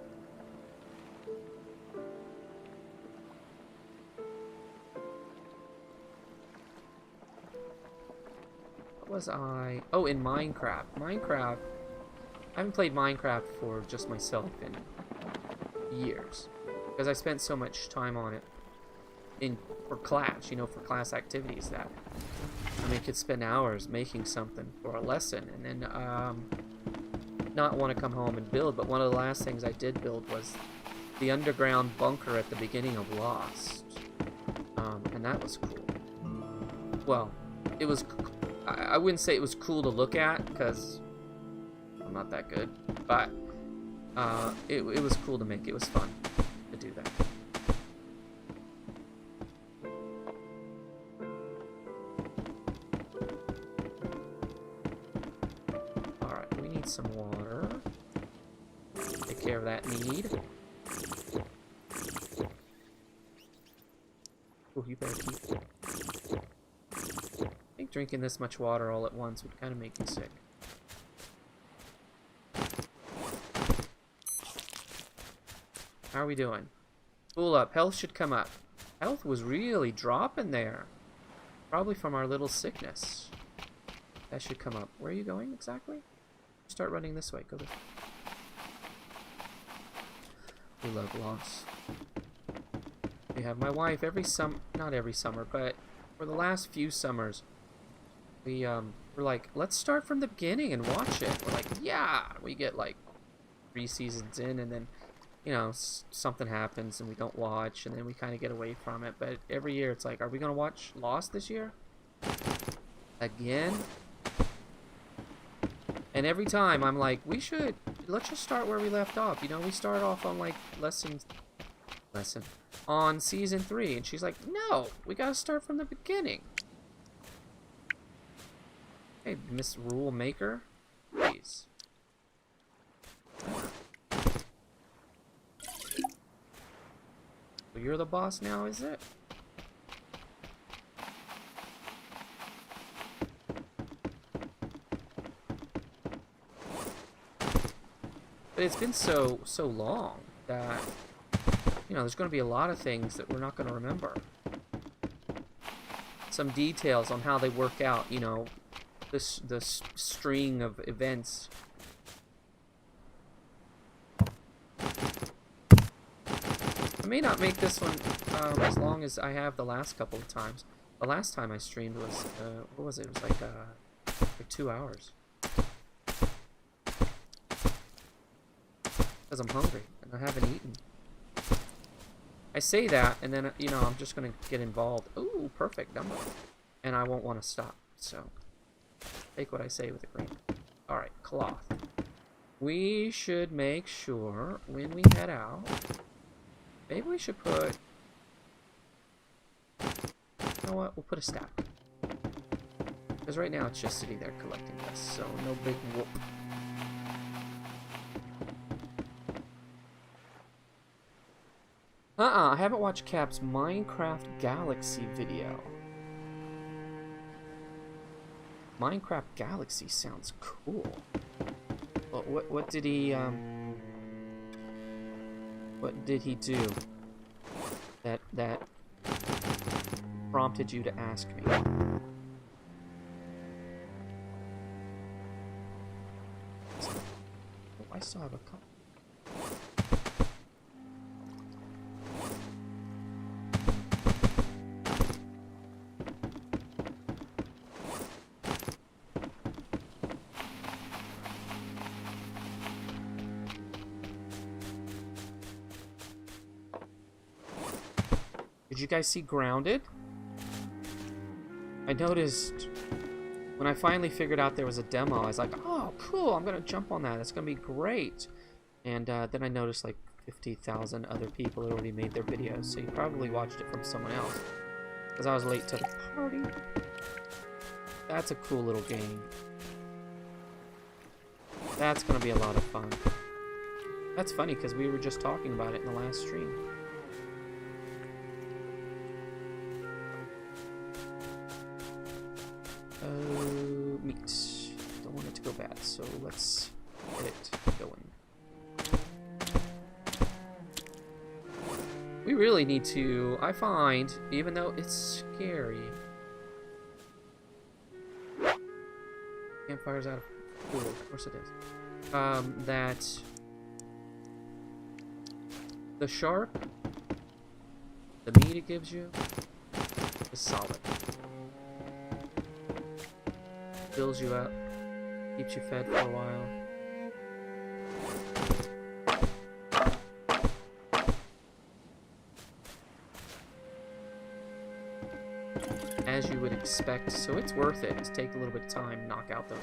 Speaker 1: What was I? Oh, in Minecraft. Minecraft. I haven't played Minecraft for just myself in years, because I spent so much time on it for class, you know, for class activities that, I mean, could spend hours making something for a lesson and then not want to come home and build. But one of the last things I did build was the underground bunker at the beginning of Lost, and that was cool. Well, it was, I wouldn't say it was cool to look at, because I'm not that good, but it was cool to make. It was fun to do that. Alright, we need some water. Take care of that need. Oh, you better keep it. I think drinking this much water all at once would kind of make you sick. How are we doing? Spool up. Health should come up. Health was really dropping there. Probably from our little sickness. That should come up. Where are you going exactly? Start running this way. Go this way. We love Lost. We have my wife every not every summer, but for the last few summers, we're like, let's start from the beginning and watch it. We're like, yeah. We get like 3 seasons in, and then, you know, something happens and we don't watch, and then we kind of get away from it. But every year it's like, are we going to watch Lost this year? Again? And every time I'm like, let's just start where we left off. You know, we start off on like on season 3. And she's like, no, we got to start from the beginning. Hey, Miss Rule Maker, please. So you're the boss now, is it? But it's been so long that, you know, there's going to be a lot of things that we're not going to remember. Some details on how they work out, you know, this string of events. I may not make this one as long as I have the last couple of times. The last time I streamed was, what was it? It was like 2 hours. Because I'm hungry and I haven't eaten. I say that, and then, you know, I'm just going to get involved. Ooh, perfect number. And I won't want to stop, so take what I say with a grain. Alright, cloth. We should make sure when we head out, maybe we should put, you know what, we'll put a stack. Because right now it's just sitting there collecting dust, so no big whoop. I haven't watched Cap's Minecraft Galaxy video. Minecraft Galaxy sounds cool. Well, what did he do that prompted you to ask me? Oh, I still have a couple. Did you guys see Grounded? I noticed when I finally figured out there was a demo, I was like, oh, cool, I'm going to jump on that. That's going to be great. And then I noticed like 50,000 other people had already made their videos, so you probably watched it from someone else. Because I was late to the party. That's a cool little game. That's going to be a lot of fun. That's funny, because we were just talking about it in the last stream. Meat. Don't want it to go bad, so let's get it going. We really need to, I find, even though it's scary. Campfire's out of fuel, of course it is. That the shark, the meat it gives you, is solid. Fills you up, keeps you fed for a while. As you would expect, so it's worth it to take a little bit of time to knock out those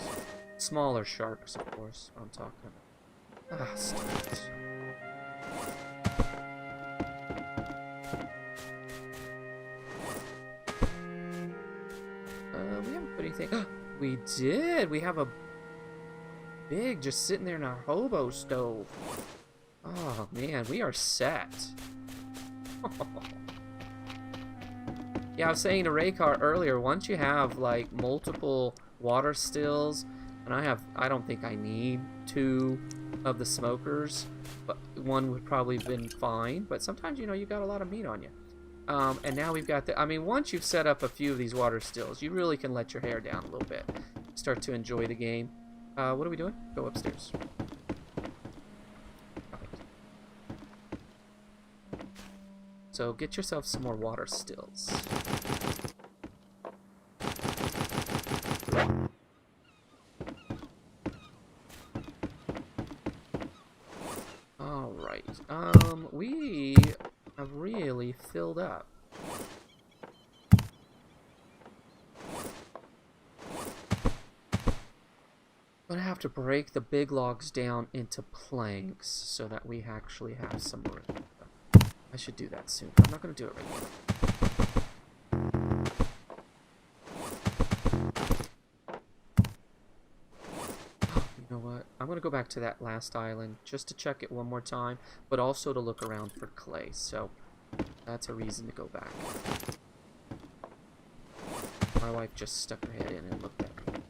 Speaker 1: smaller sharks, of course, I'm talking about. Ah, stop it. We haven't put anything... We did! We have a big just sitting there in our hobo stove. Oh man, we are set. Yeah, I was saying to Raycar earlier, once you have like multiple water stills, and I don't think I need 2 of the smokers, but 1 would probably have been fine, but sometimes, you know, you got a lot of meat on you. And now we've got I mean, once you've set up a few of these water stills, you really can let your hair down a little bit. Start to enjoy the game. What are we doing? Go upstairs. So get yourself some more water stills. Alright. We have really filled up. I'm gonna have to break the big logs down into planks so that we actually have some room. I should do that soon. I'm not gonna do it right now. You know what? I'm gonna go back to that last island just to check it one more time, but also to look around for clay. So that's a reason to go back. My wife just stuck her head in and looked at me.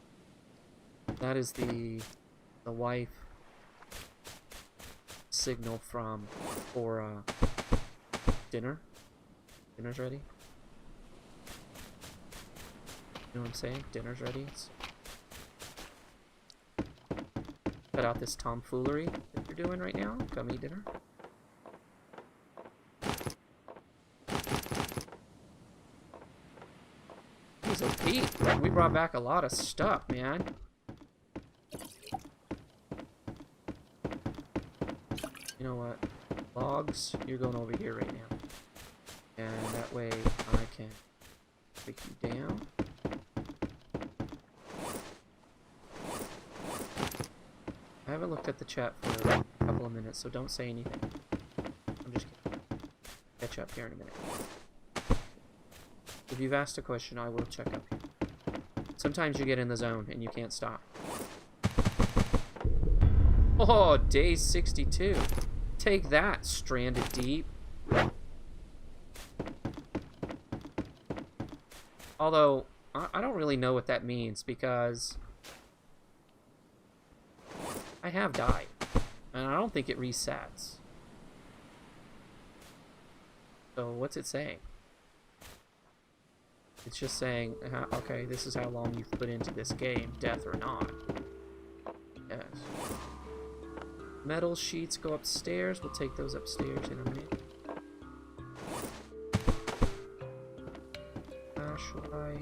Speaker 1: That is the wife signal for dinner. Dinner's ready. You know what I'm saying? Dinner's ready. Cut out this tomfoolery that you're doing right now. Come eat dinner. So Pete, we brought back a lot of stuff, man. You know what? Logs, you're going over here right now. And that way I can take you down. I haven't looked at the chat for a couple of minutes, so don't say anything. I'm just kidding. Catch up here in a minute. If you've asked a question, I will check up here. Sometimes you get in the zone and you can't stop. Oh, day 62. Take that, Stranded Deep. Although, I don't really know what that means because I have died. And I don't think it resets. So what's it saying? It's just saying, okay, this is how long you've put into this game, death or not. Yes. Metal sheets go upstairs. We'll take those upstairs in a minute. Flashlight.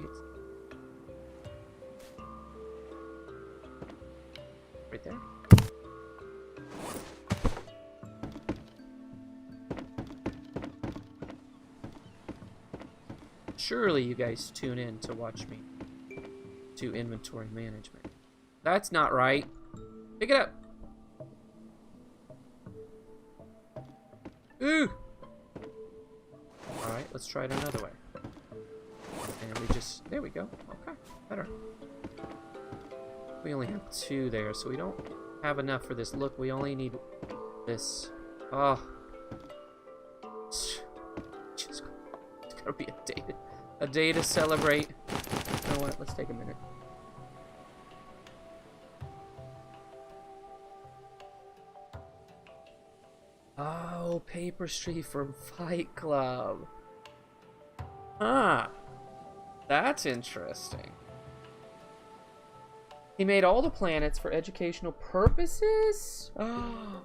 Speaker 1: Right there. Surely you guys tune in to watch me do inventory management. That's not right. Pick it up. Ooh! Alright, let's try it another way. And we just... There we go. Okay, better. We only have 2 there, so we don't have enough for this. Look, we only need this. Oh. It's gonna be a day to celebrate. You know what? Let's take a minute. Oh, Paper Street from Fight Club. Ah, that's interesting. He made all the planets for educational purposes? Oh.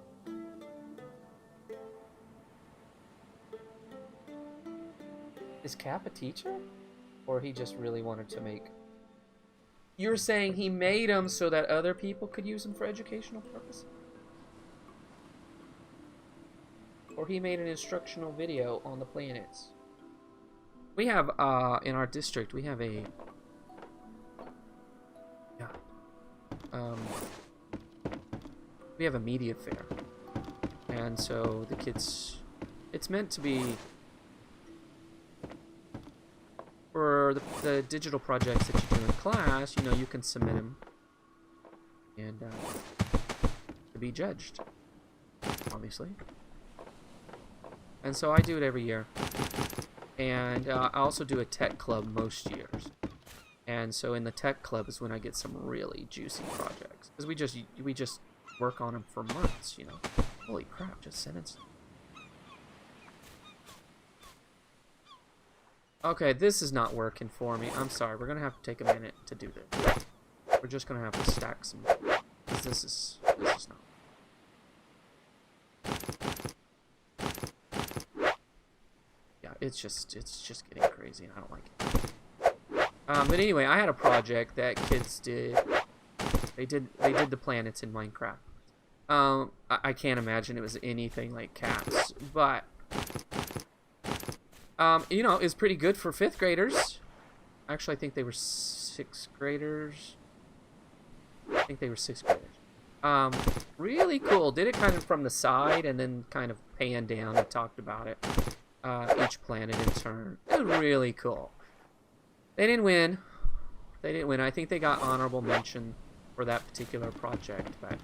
Speaker 1: Is Cap a teacher? Or he just really wanted to make... You're saying he made them so that other people could use them for educational purposes? Or he made an instructional video on the planets? We have, in our district, we have a... Yeah. We have a media fair. And so the kids... It's meant to be... For the digital projects that you do in class, you know, you can submit them and to be judged, obviously. And so I do it every year. And I also do a tech club most years. And so in the tech club is when I get some really juicy projects. Because we just work on them for months, you know. Holy crap, just sentenced. Okay, this is not working for me. I'm sorry, we're gonna have to take a minute to do this. We're just gonna have to stack some, because this is not. Yeah, it's just getting crazy, and I don't like it. But anyway, I had a project that kids did. They did the planets in Minecraft. I can't imagine it was anything like cats, but. You know, it's pretty good for 5th graders. Actually, I think they were 6th graders. I think they were 6th graders. Really cool. Did it kind of from the side and then kind of panned down and talked about it. Each planet in turn. It was really cool. They didn't win. I think they got honorable mention for that particular project, but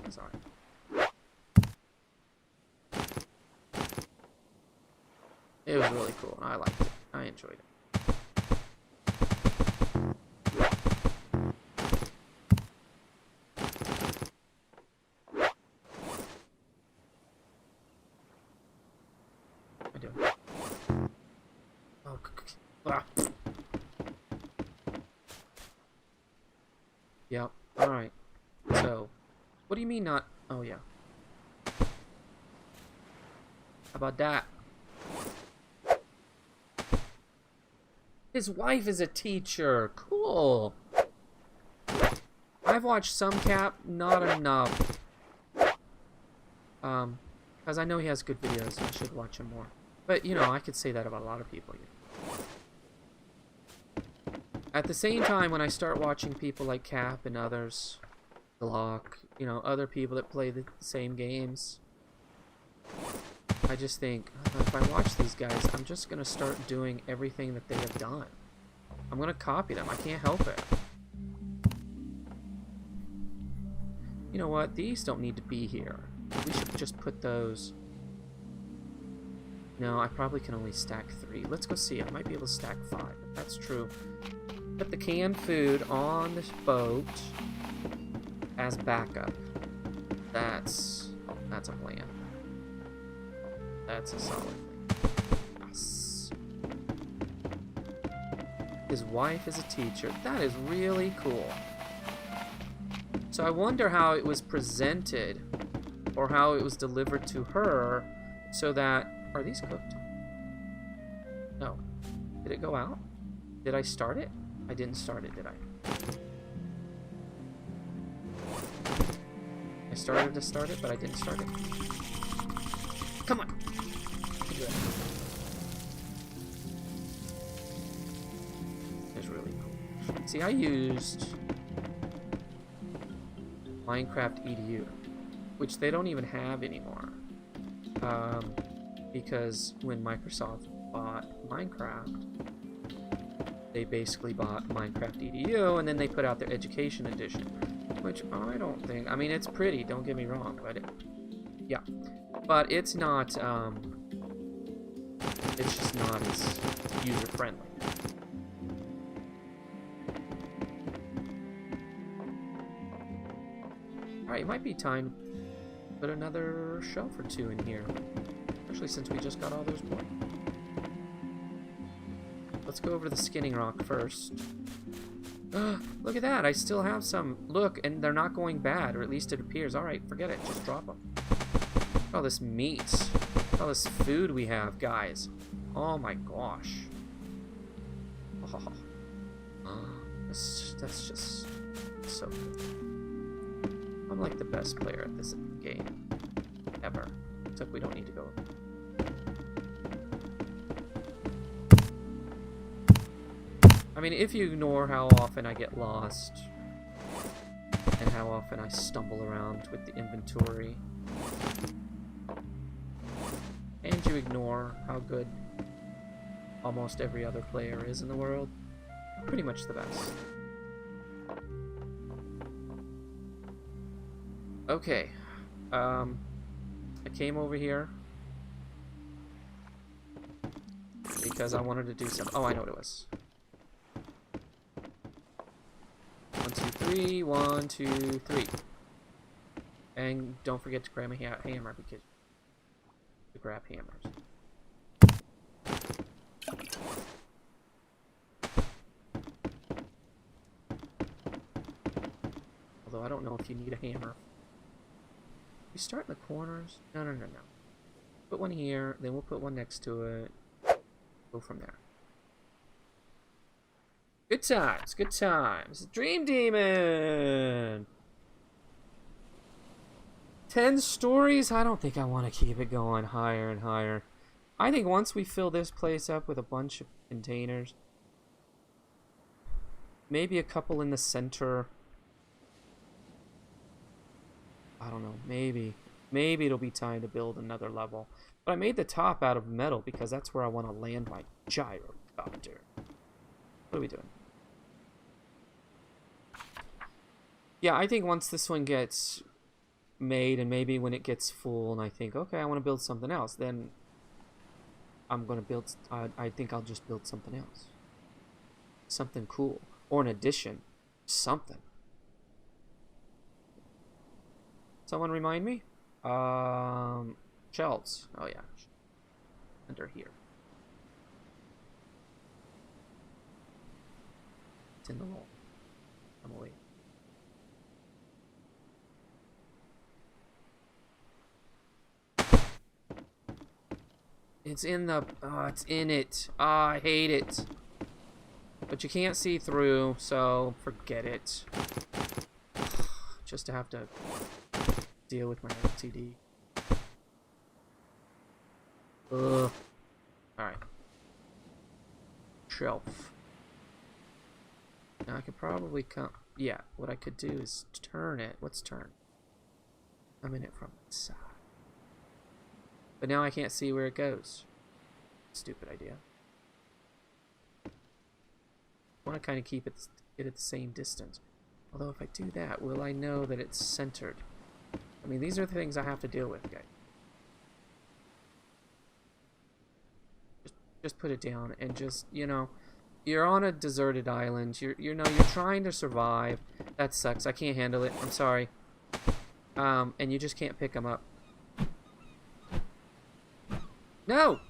Speaker 1: it's alright. It was really cool, and I liked it. I enjoyed it. I do. Oh, ah. Yep. Alright. So, what do you mean not... Oh, yeah. How about that? His wife is a teacher. Cool. I've watched some Cap, not enough. Because I know he has good videos, and I should watch him more. But, you know, I could say that about a lot of people. At the same time, when I start watching people like Cap and others, Glock, you know, other people that play the same games, I just think, if I watch these guys, I'm just going to start doing everything that they have done. I'm going to copy them. I can't help it. You know what? These don't need to be here. We should just put those No, I probably can only stack 3. Let's go see. I might be able to stack 5. If that's true. Put the canned food on this boat as backup. That's a plan. That's a solid plan. Yes. His wife is a teacher. That is really cool. So I wonder how it was presented or how it was delivered to her so that... Are these cooked? No. Did it go out? Did I start it? I didn't start it, did I? I started to start it, but I didn't start it. Come on! It's really cool. See, I used Minecraft EDU, which they don't even have anymore. Because when Microsoft bought Minecraft, they basically bought Minecraft EDU, and then they put out their Education Edition, which I don't think... I mean, it's pretty, don't get me wrong, but yeah. But it's not, it's just not as user-friendly. Alright, it might be time to put another shelf or 2 in here. Especially since we just got all those points. Let's go over to the skinning rock first. Look at that, I still have some. Look, and they're not going bad, or at least it appears. Alright, forget it, just drop them. All this meat. All this food we have, guys. Oh my gosh. Oh. That's just so good. I'm like the best player at this game. Ever. Except we don't need to go. I mean, if you ignore how often I get lost and how often I stumble around with the inventory, and you ignore how good almost every other player is in the world, pretty much the best. Okay, I came over here because I wanted to do something. Oh, I know what it was. 1, 2, 3. 1, 2, 3. And don't forget to grab a hammer because to grab hammers. Although I don't know if you need a hammer. We start in the corners. No. Put one here, then we'll put one next to it. Go from there. Good times, good times. Dream Demon! 10 stories? I don't think I want to keep it going higher and higher. I think once we fill this place up with a bunch of containers, maybe a couple in the center. I don't know, maybe it'll be time to build another level. But I made the top out of metal because that's where I want to land my gyrocopter. What are we doing? Yeah, I think once this one gets made, and maybe when it gets full, and I think, okay, I want to build something else, then I'm going to build, I think I'll just build something else. Something cool. Or an addition. Something. Someone remind me? Shelves. Oh, yeah. Under here. It's in the wall. I'm away. It's in the... Oh, it's in it. Oh, I hate it. But you can't see through, so forget it. Just to have to deal with my LTD. Ugh. Alright. Shelf. Now I could probably come... Yeah, what I could do is turn it. Let's turn. I'm in it from the side. But now I can't see where it goes. Stupid idea. I want to kind of keep it at the same distance. Although if I do that, will I know that it's centered? I mean, these are the things I have to deal with, guys. just put it down and just, you know, you're on a deserted island. You're trying to survive. That sucks. I can't handle it. I'm sorry. And you just can't pick them up. No!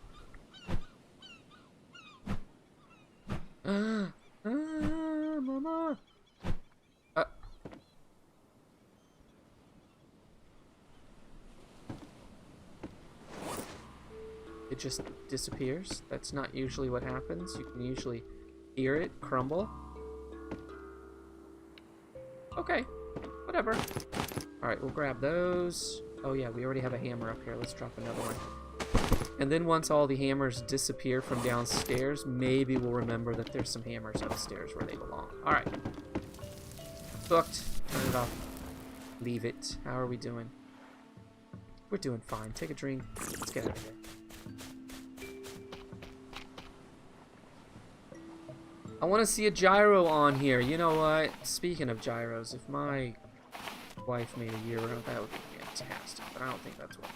Speaker 1: Mama! It just disappears. That's not usually what happens. You can usually hear it crumble. Okay, whatever. Alright, we'll grab those. Oh yeah, we already have a hammer up here. Let's drop another one. And then once all the hammers disappear from downstairs, maybe we'll remember that there's some hammers upstairs where they belong. Alright. Booked. Turn it off. Leave it. How are we doing? We're doing fine. Take a drink. Let's get out of here. I want to see a gyro on here. You know what? Speaking of gyros, if my wife made a gyro, that would be fantastic. But I don't think that's what.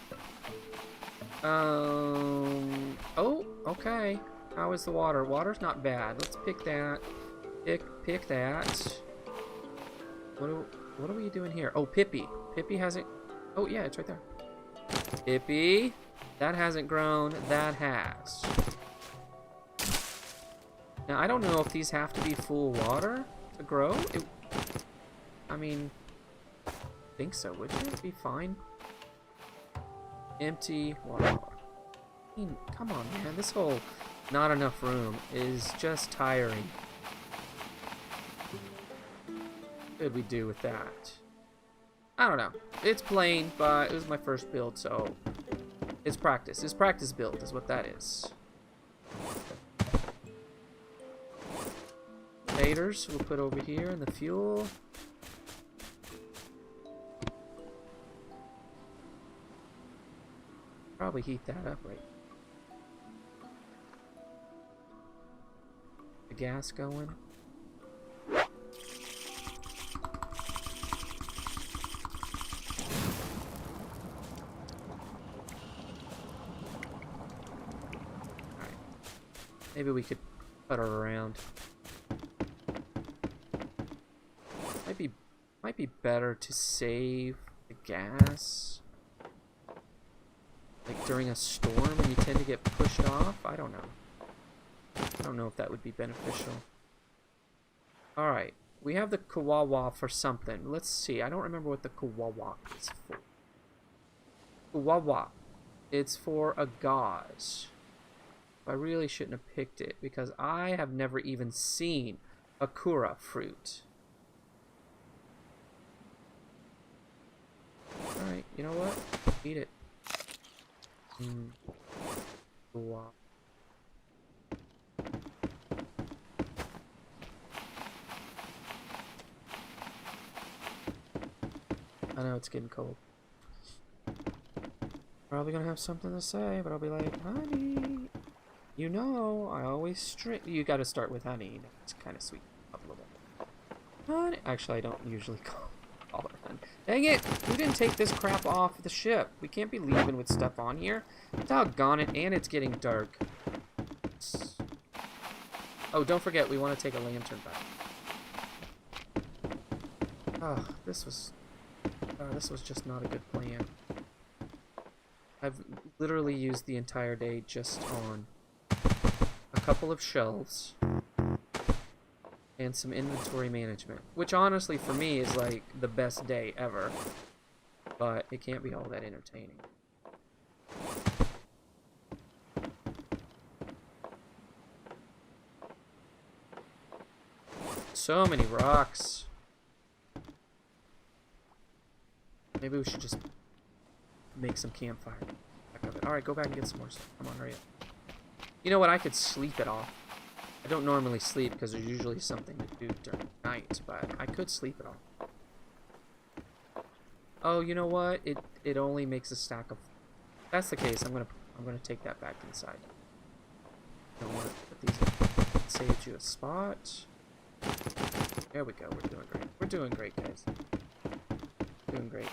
Speaker 1: Oh, okay. How is the water? Water's not bad. Let's pick that. Pick that. What are we doing here? Oh, Pippi. Pippi hasn't. Oh yeah, it's right there. Pippi. That hasn't grown. That has. Now, I don't know if these have to be full water to grow. I mean, I think so. Would you? It'd be fine. Empty water. I mean, come on, man. This whole not enough room is just tiring. What could we do with that? I don't know. It's plain, but it was my first build, so it's practice. It's practice build is what that is. Faders we'll put over here in the fuel. Probably heat that up right. The gas going. Alright. Maybe we could put her around. Might be better to save the gas. Like during a storm when you tend to get pushed off? I don't know. I don't know if that would be beneficial. Alright. We have the kawawa for something. Let's see. I don't remember what the kawawa is for. Kawawa. It's for a gauze. I really shouldn't have picked it because I have never even seen a kura fruit. Alright, you know what? Eat it. Wow. I know it's getting cold. Probably gonna have something to say, but I'll be like, honey, you know, I always you gotta start with honey. It's kind of sweet up a little bit. Honey. Actually, I don't usually call it honey. Dang it! We didn't take this crap off the ship. We can't be leaving with stuff on here. Doggone it, and it's getting dark. Oh, don't forget, we want to take a lantern back. Oh, this was just not a good plan. I've literally used the entire day just on a couple of shelves and some inventory management, which honestly for me is like the best day ever, but it can't be all that entertaining. So many rocks. Maybe we should just make some campfire. Alright, go back and get some more stuff. Come on, hurry up. You know what? I could sleep it off. I don't normally sleep because there's usually something to do during the night, but I could sleep it off. Oh, you know what? It only makes a stack of. If that's the case, I'm gonna take that back inside. Don't want to put these in. Save you a spot. There we go. We're doing great. We're doing great, guys. Doing great.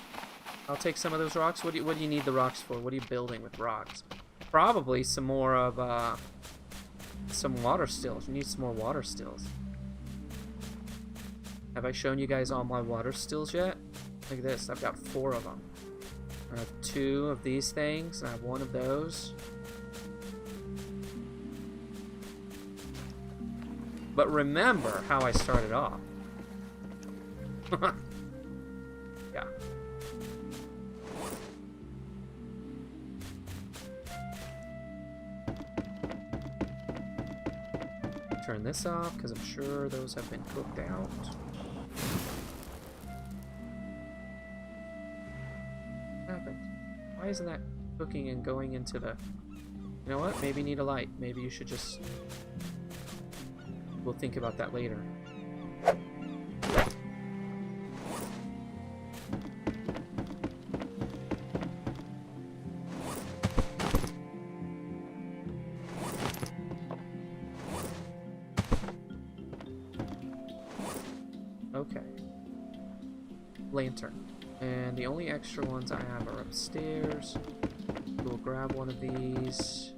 Speaker 1: I'll take some of those rocks. What do you need the rocks for? What are you building with rocks? Probably some more of some water stills. We need some more water stills. Have I shown you guys all my water stills yet? Look at this. I've got 4 of them. I have 2 of these things. And I have 1 of those. But remember how I started off. Yeah. Turn this off because I'm sure those have been cooked out. What happened? Why isn't that cooking and going into the... You know what? Maybe you need a light. Maybe you should just... We'll think about that later. Okay. Lantern. And the only extra ones I have are upstairs. We'll grab one of these.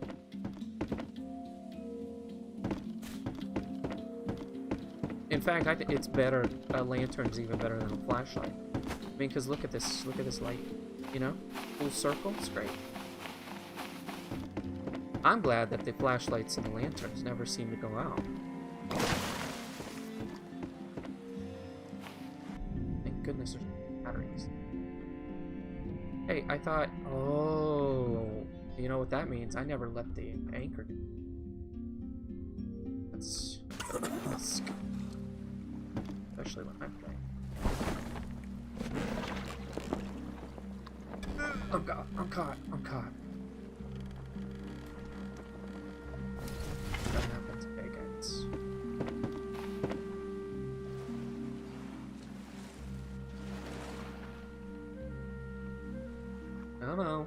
Speaker 1: In fact, I think it's better. A lantern's even better than a flashlight. I mean, because look at this light. You know, full circle. It's great. I'm glad that the flashlights and the lanterns never seem to go out. Thank goodness there's batteries. Hey, I thought. Oh, you know what that means? I never let the anchor. That's. Especially when I'm playing. I'm caught. I'm caught. I'm caught. That happens, okay, guys. I don't know.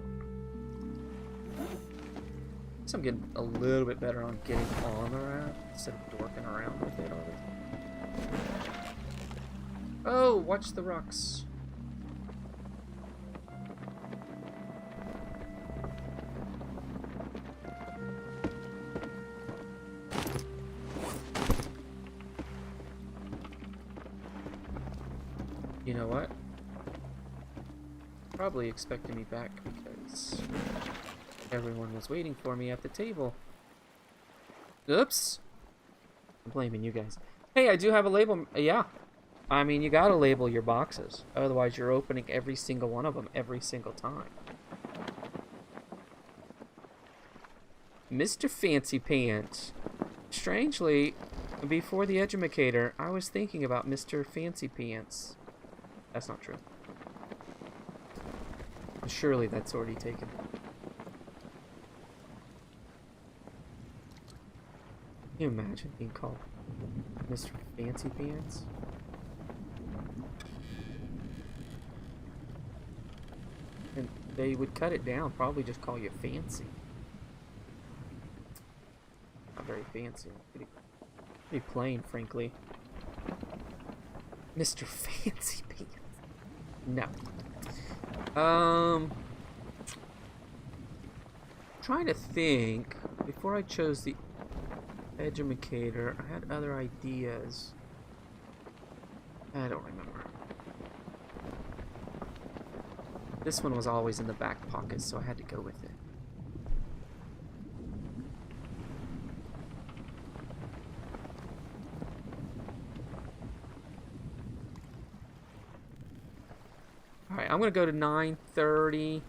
Speaker 1: Guess I'm getting a little bit better on getting on the raft instead of dorking around with it all the time. Oh, watch the rocks. You know what? Probably expecting me back because everyone was waiting for me at the table. Oops. I'm blaming you guys. Hey, I do have a label. Yeah. I mean, you gotta label your boxes. Otherwise, you're opening every single one of them every single time. Mr. Fancy Pants. Strangely, before the Edumicator, I was thinking about Mr. Fancy Pants. That's not true. Surely that's already taken. Can you imagine being called Mr. Fancy Pants? And they would cut it down, probably just call you Fancy. Not very fancy. Pretty plain, frankly. Mr. Fancy Pants. No. Trying to think. Before I chose the Edumicator, I had other ideas. I don't remember. This one was always in the back pocket, so I had to go with it. Alright, I'm gonna go to 9:30.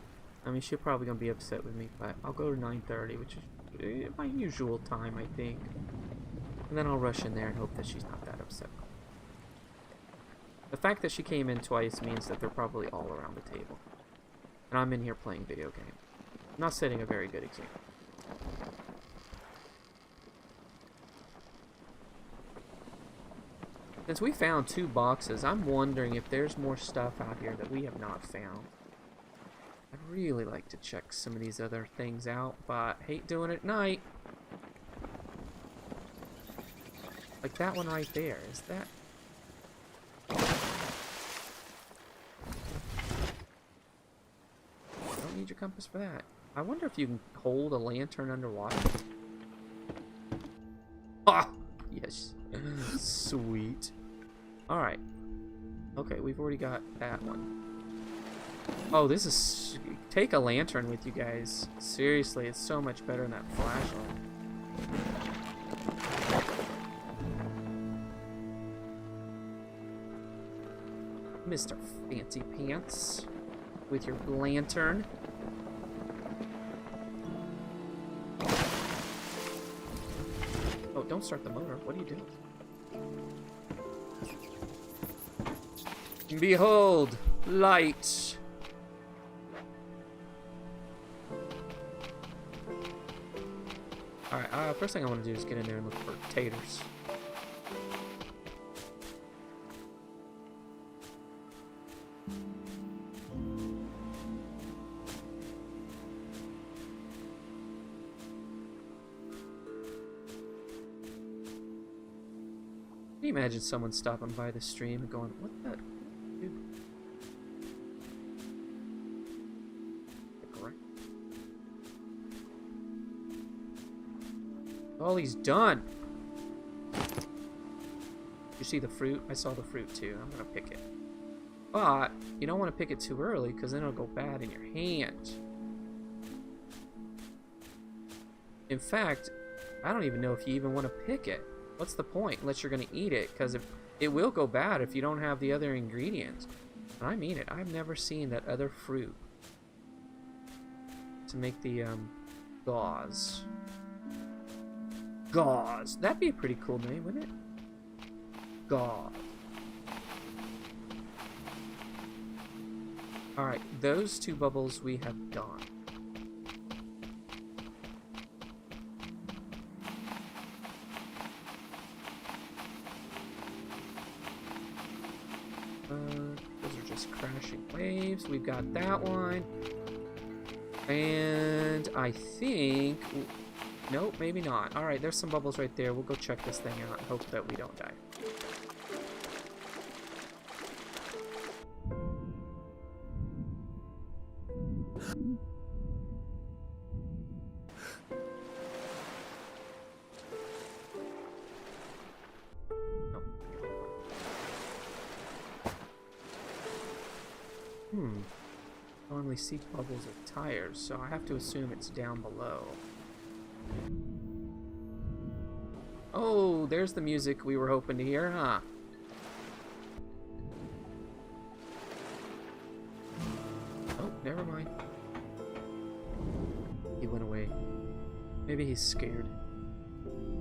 Speaker 1: I mean, she's probably gonna be upset with me, but I'll go to 9:30, which is my usual time, I think. And then I'll rush in there and hope that she's not that upset. The fact that she came in twice means that they're probably all around the table. And I'm in here playing video game. I'm not setting a very good example. Since we found 2 boxes, I'm wondering if there's more stuff out here that we have not found. I'd really like to check some of these other things out, but I hate doing it at night. Like that one right there. Is that... I don't need your compass for that. I wonder if you can hold a lantern underwater. Ah! Yes. Sweet. Alright. Okay, we've already got that one. Oh, this is... Take a lantern with you guys. Seriously, it's so much better than that flashlight. Mr. Fancy Pants. With your lantern. Oh, don't start the motor. What are you doing? Behold, light. Alright, first thing I want to do is get in there and look for taters. Can you imagine someone stopping by the stream and going, what the... Dude. Correct. All he's done. You see the fruit? I saw the fruit too. I'm gonna pick it. But you don't want to pick it too early because then it'll go bad in your hand. In fact, I don't even know if you even want to pick it. What's the point? Unless you're gonna eat it, because it will go bad if you don't have the other ingredients. And I mean it. I've never seen that other fruit to make the gauze. Gauze. That'd be a pretty cool name, wouldn't it? Gauze. Alright, those two bubbles we have done. Those are just crashing waves. We've got that one. And I think... Nope, maybe not. Alright, there's some bubbles right there. We'll go check this thing out and hope that we don't die. Normally see bubbles of tires, so I have to assume it's down below. Oh, there's the music we were hoping to hear, huh? Oh, never mind. He went away. Maybe he's scared.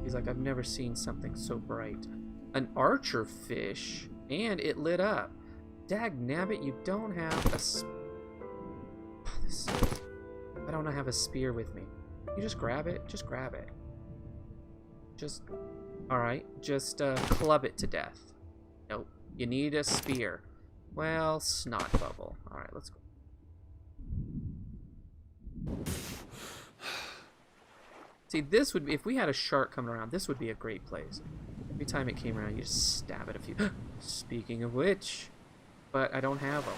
Speaker 1: He's like, I've never seen something so bright. An archer fish, and it lit up. Dagnabbit, you don't have a... I don't have a spear with me. You just grab it? Just grab it. Just... Alright, just club it to death. Nope. You need a spear. Well, snot bubble. Alright, let's go. See, this would be... If we had a shark coming around, this would be a great place. Every time it came around, you just stab it a few... Speaking of which... But I don't have them.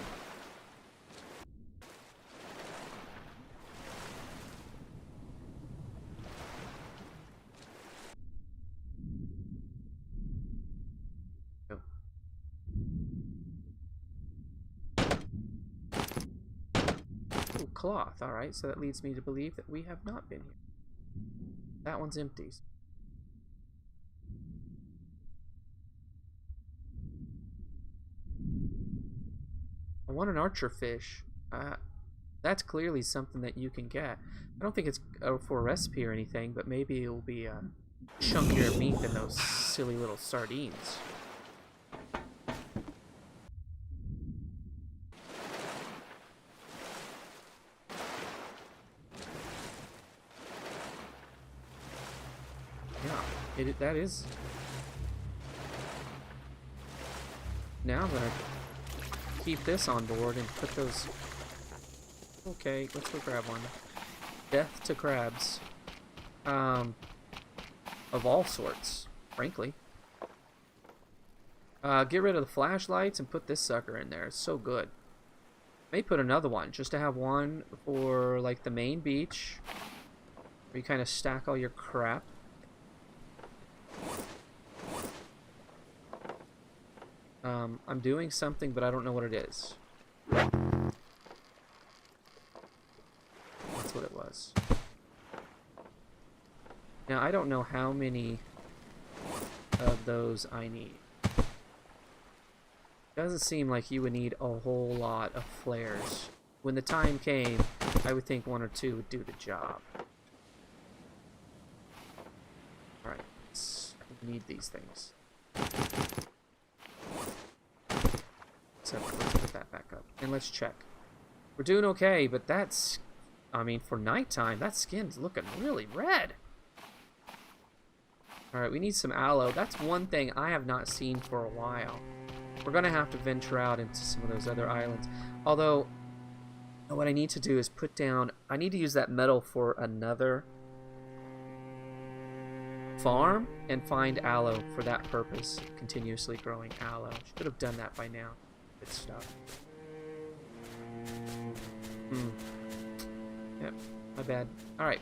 Speaker 1: Cloth. Alright, so that leads me to believe that we have not been here. That one's empty. I want an archer fish. That's clearly something that you can get. I don't think it's for a recipe or anything, but maybe it'll be chunkier meat than those silly little sardines. That is. Now I'm gonna keep this on board and put those. Okay, let's go grab one. Death to crabs. Of all sorts, frankly. Get rid of the flashlights and put this sucker in there. It's so good. May put another one just to have one for like the main beach, where you kind of stack all your crap. I'm doing something, but I don't know what it is. That's what it was. Now, I don't know how many of those I need. Doesn't seem like you would need a whole lot of flares. When the time came, I would think 1 or 2 would do the job. Alright, I need these things. Except let's put that back up. And let's check. We're doing okay, but that's... I mean, for nighttime, that skin's looking really red. Alright, we need some aloe. That's one thing I have not seen for a while. We're going to have to venture out into some of those other islands. Although, what I need to do is put down... I need to use that metal for another farm and find aloe for that purpose. Continuously growing aloe. Should have done that by now. Good stuff. Yep, my bad. Alright.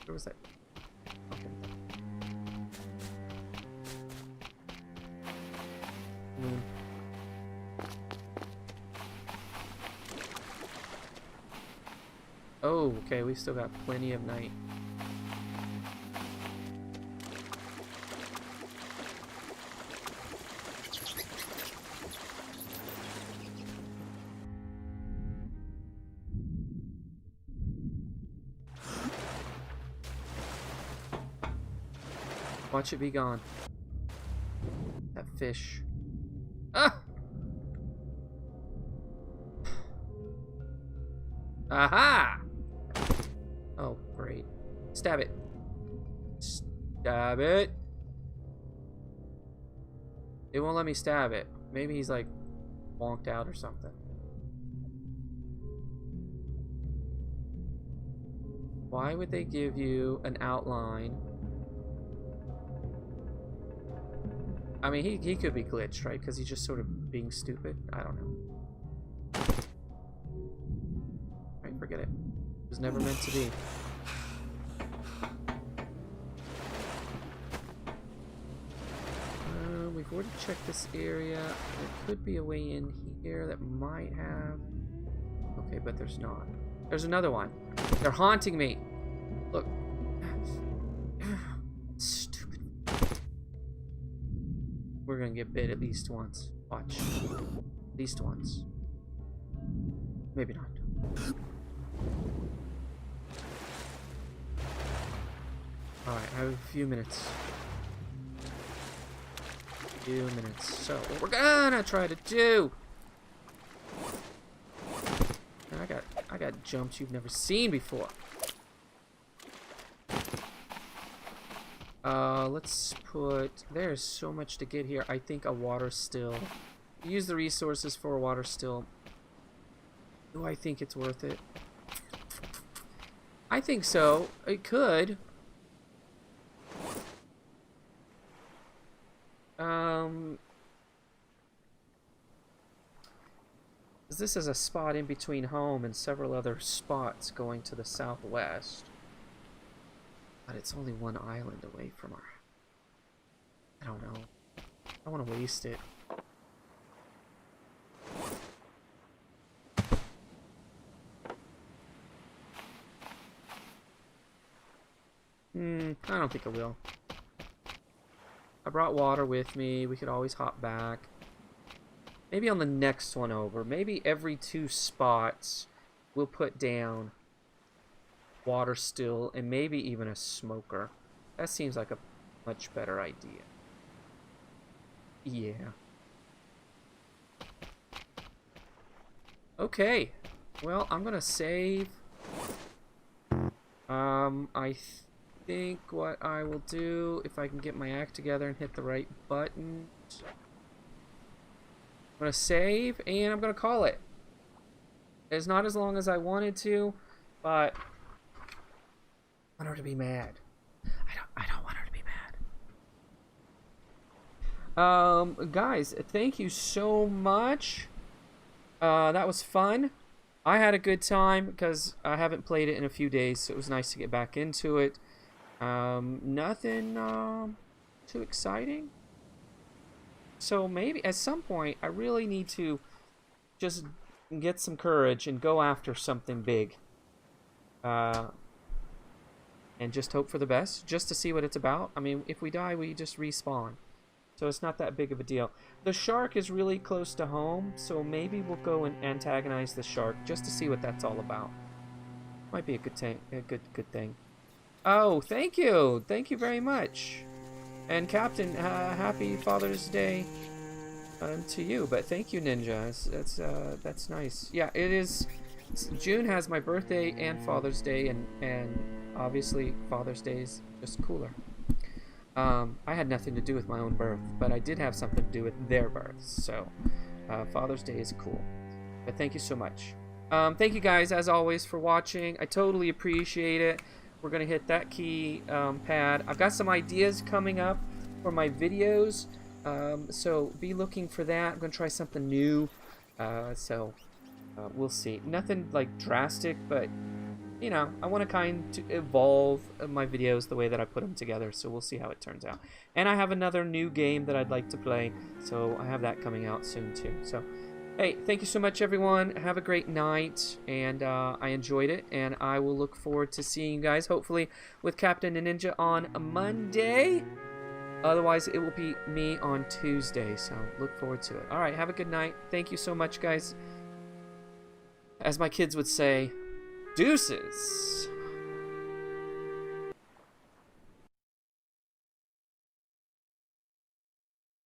Speaker 1: Where was that? Okay. Moon. Oh, okay, we still got plenty of night. Watch it be gone. That fish. Ah! Aha! Oh, great. Stab it. Stab it. It won't let me stab it. Maybe he's like wonked out or something. Why would they give you an outline? I mean, he could be glitched, right? Because he's just sort of being stupid. I don't know. Right, forget it. It was never meant to be. We've already checked this area. There could be a way in here that might have... Okay, but there's not. There's another one. They're haunting me. Look. Stupid. We're gonna get bit at least once. Watch. At least once. Maybe not. Alright, I have a few minutes. So what we're gonna try to do. I got jumps you've never seen before. Let's put... There's so much to get here. I think a water still. Use the resources for a water still. Do I think it's worth it? I think so. It could. This is a spot in between home and several other spots going to the southwest. But it's only one island away from our... I don't know. I don't want to waste it. I don't think I will. I brought water with me. We could always hop back. Maybe on the next one over. Maybe every 2 spots we'll put down water still and maybe even a smoker. That seems like a much better idea. Yeah. Okay. Well, I'm gonna save. I think what I will do, if I can get my act together and hit the right button, I'm gonna save and I'm gonna call it. It's not as long as I wanted to, but I want her to be mad. I don't want her to be mad. Guys, thank you so much. That was fun. I had a good time because I haven't played it in a few days, so it was nice to get back into it. Nothing too exciting. So maybe at some point I really need to just get some courage and go after something big. And just hope for the best, just to see what it's about. I mean, if we die, we just respawn. So it's not that big of a deal. The shark is really close to home, so maybe we'll go and antagonize the shark just to see what that's all about. Might be a good thing. Oh, thank you. Thank you very much. And Captain, happy Father's Day to you. But thank you, Ninja. That's nice. Yeah, it is. June has my birthday and Father's Day, and obviously Father's Day is just cooler. I had nothing to do with my own birth, but I did have something to do with their births. So Father's Day is cool. But thank you so much. Thank you guys, as always, for watching. I totally appreciate it. We're going to hit that key pad. I've got some ideas coming up for my videos, so be looking for that. I'm going to try something new, we'll see. Nothing like drastic, but you know, I want to kind to evolve my videos the way that I put them together, so we'll see how it turns out. And I have another new game that I'd like to play, so I have that coming out soon too. So, hey, thank you so much, everyone. Have a great night, and I enjoyed it, and I will look forward to seeing you guys, hopefully, with Captain and Ninja on a Monday. Otherwise, it will be me on Tuesday, so look forward to it. All right, have a good night. Thank you so much, guys. As my kids would say, deuces.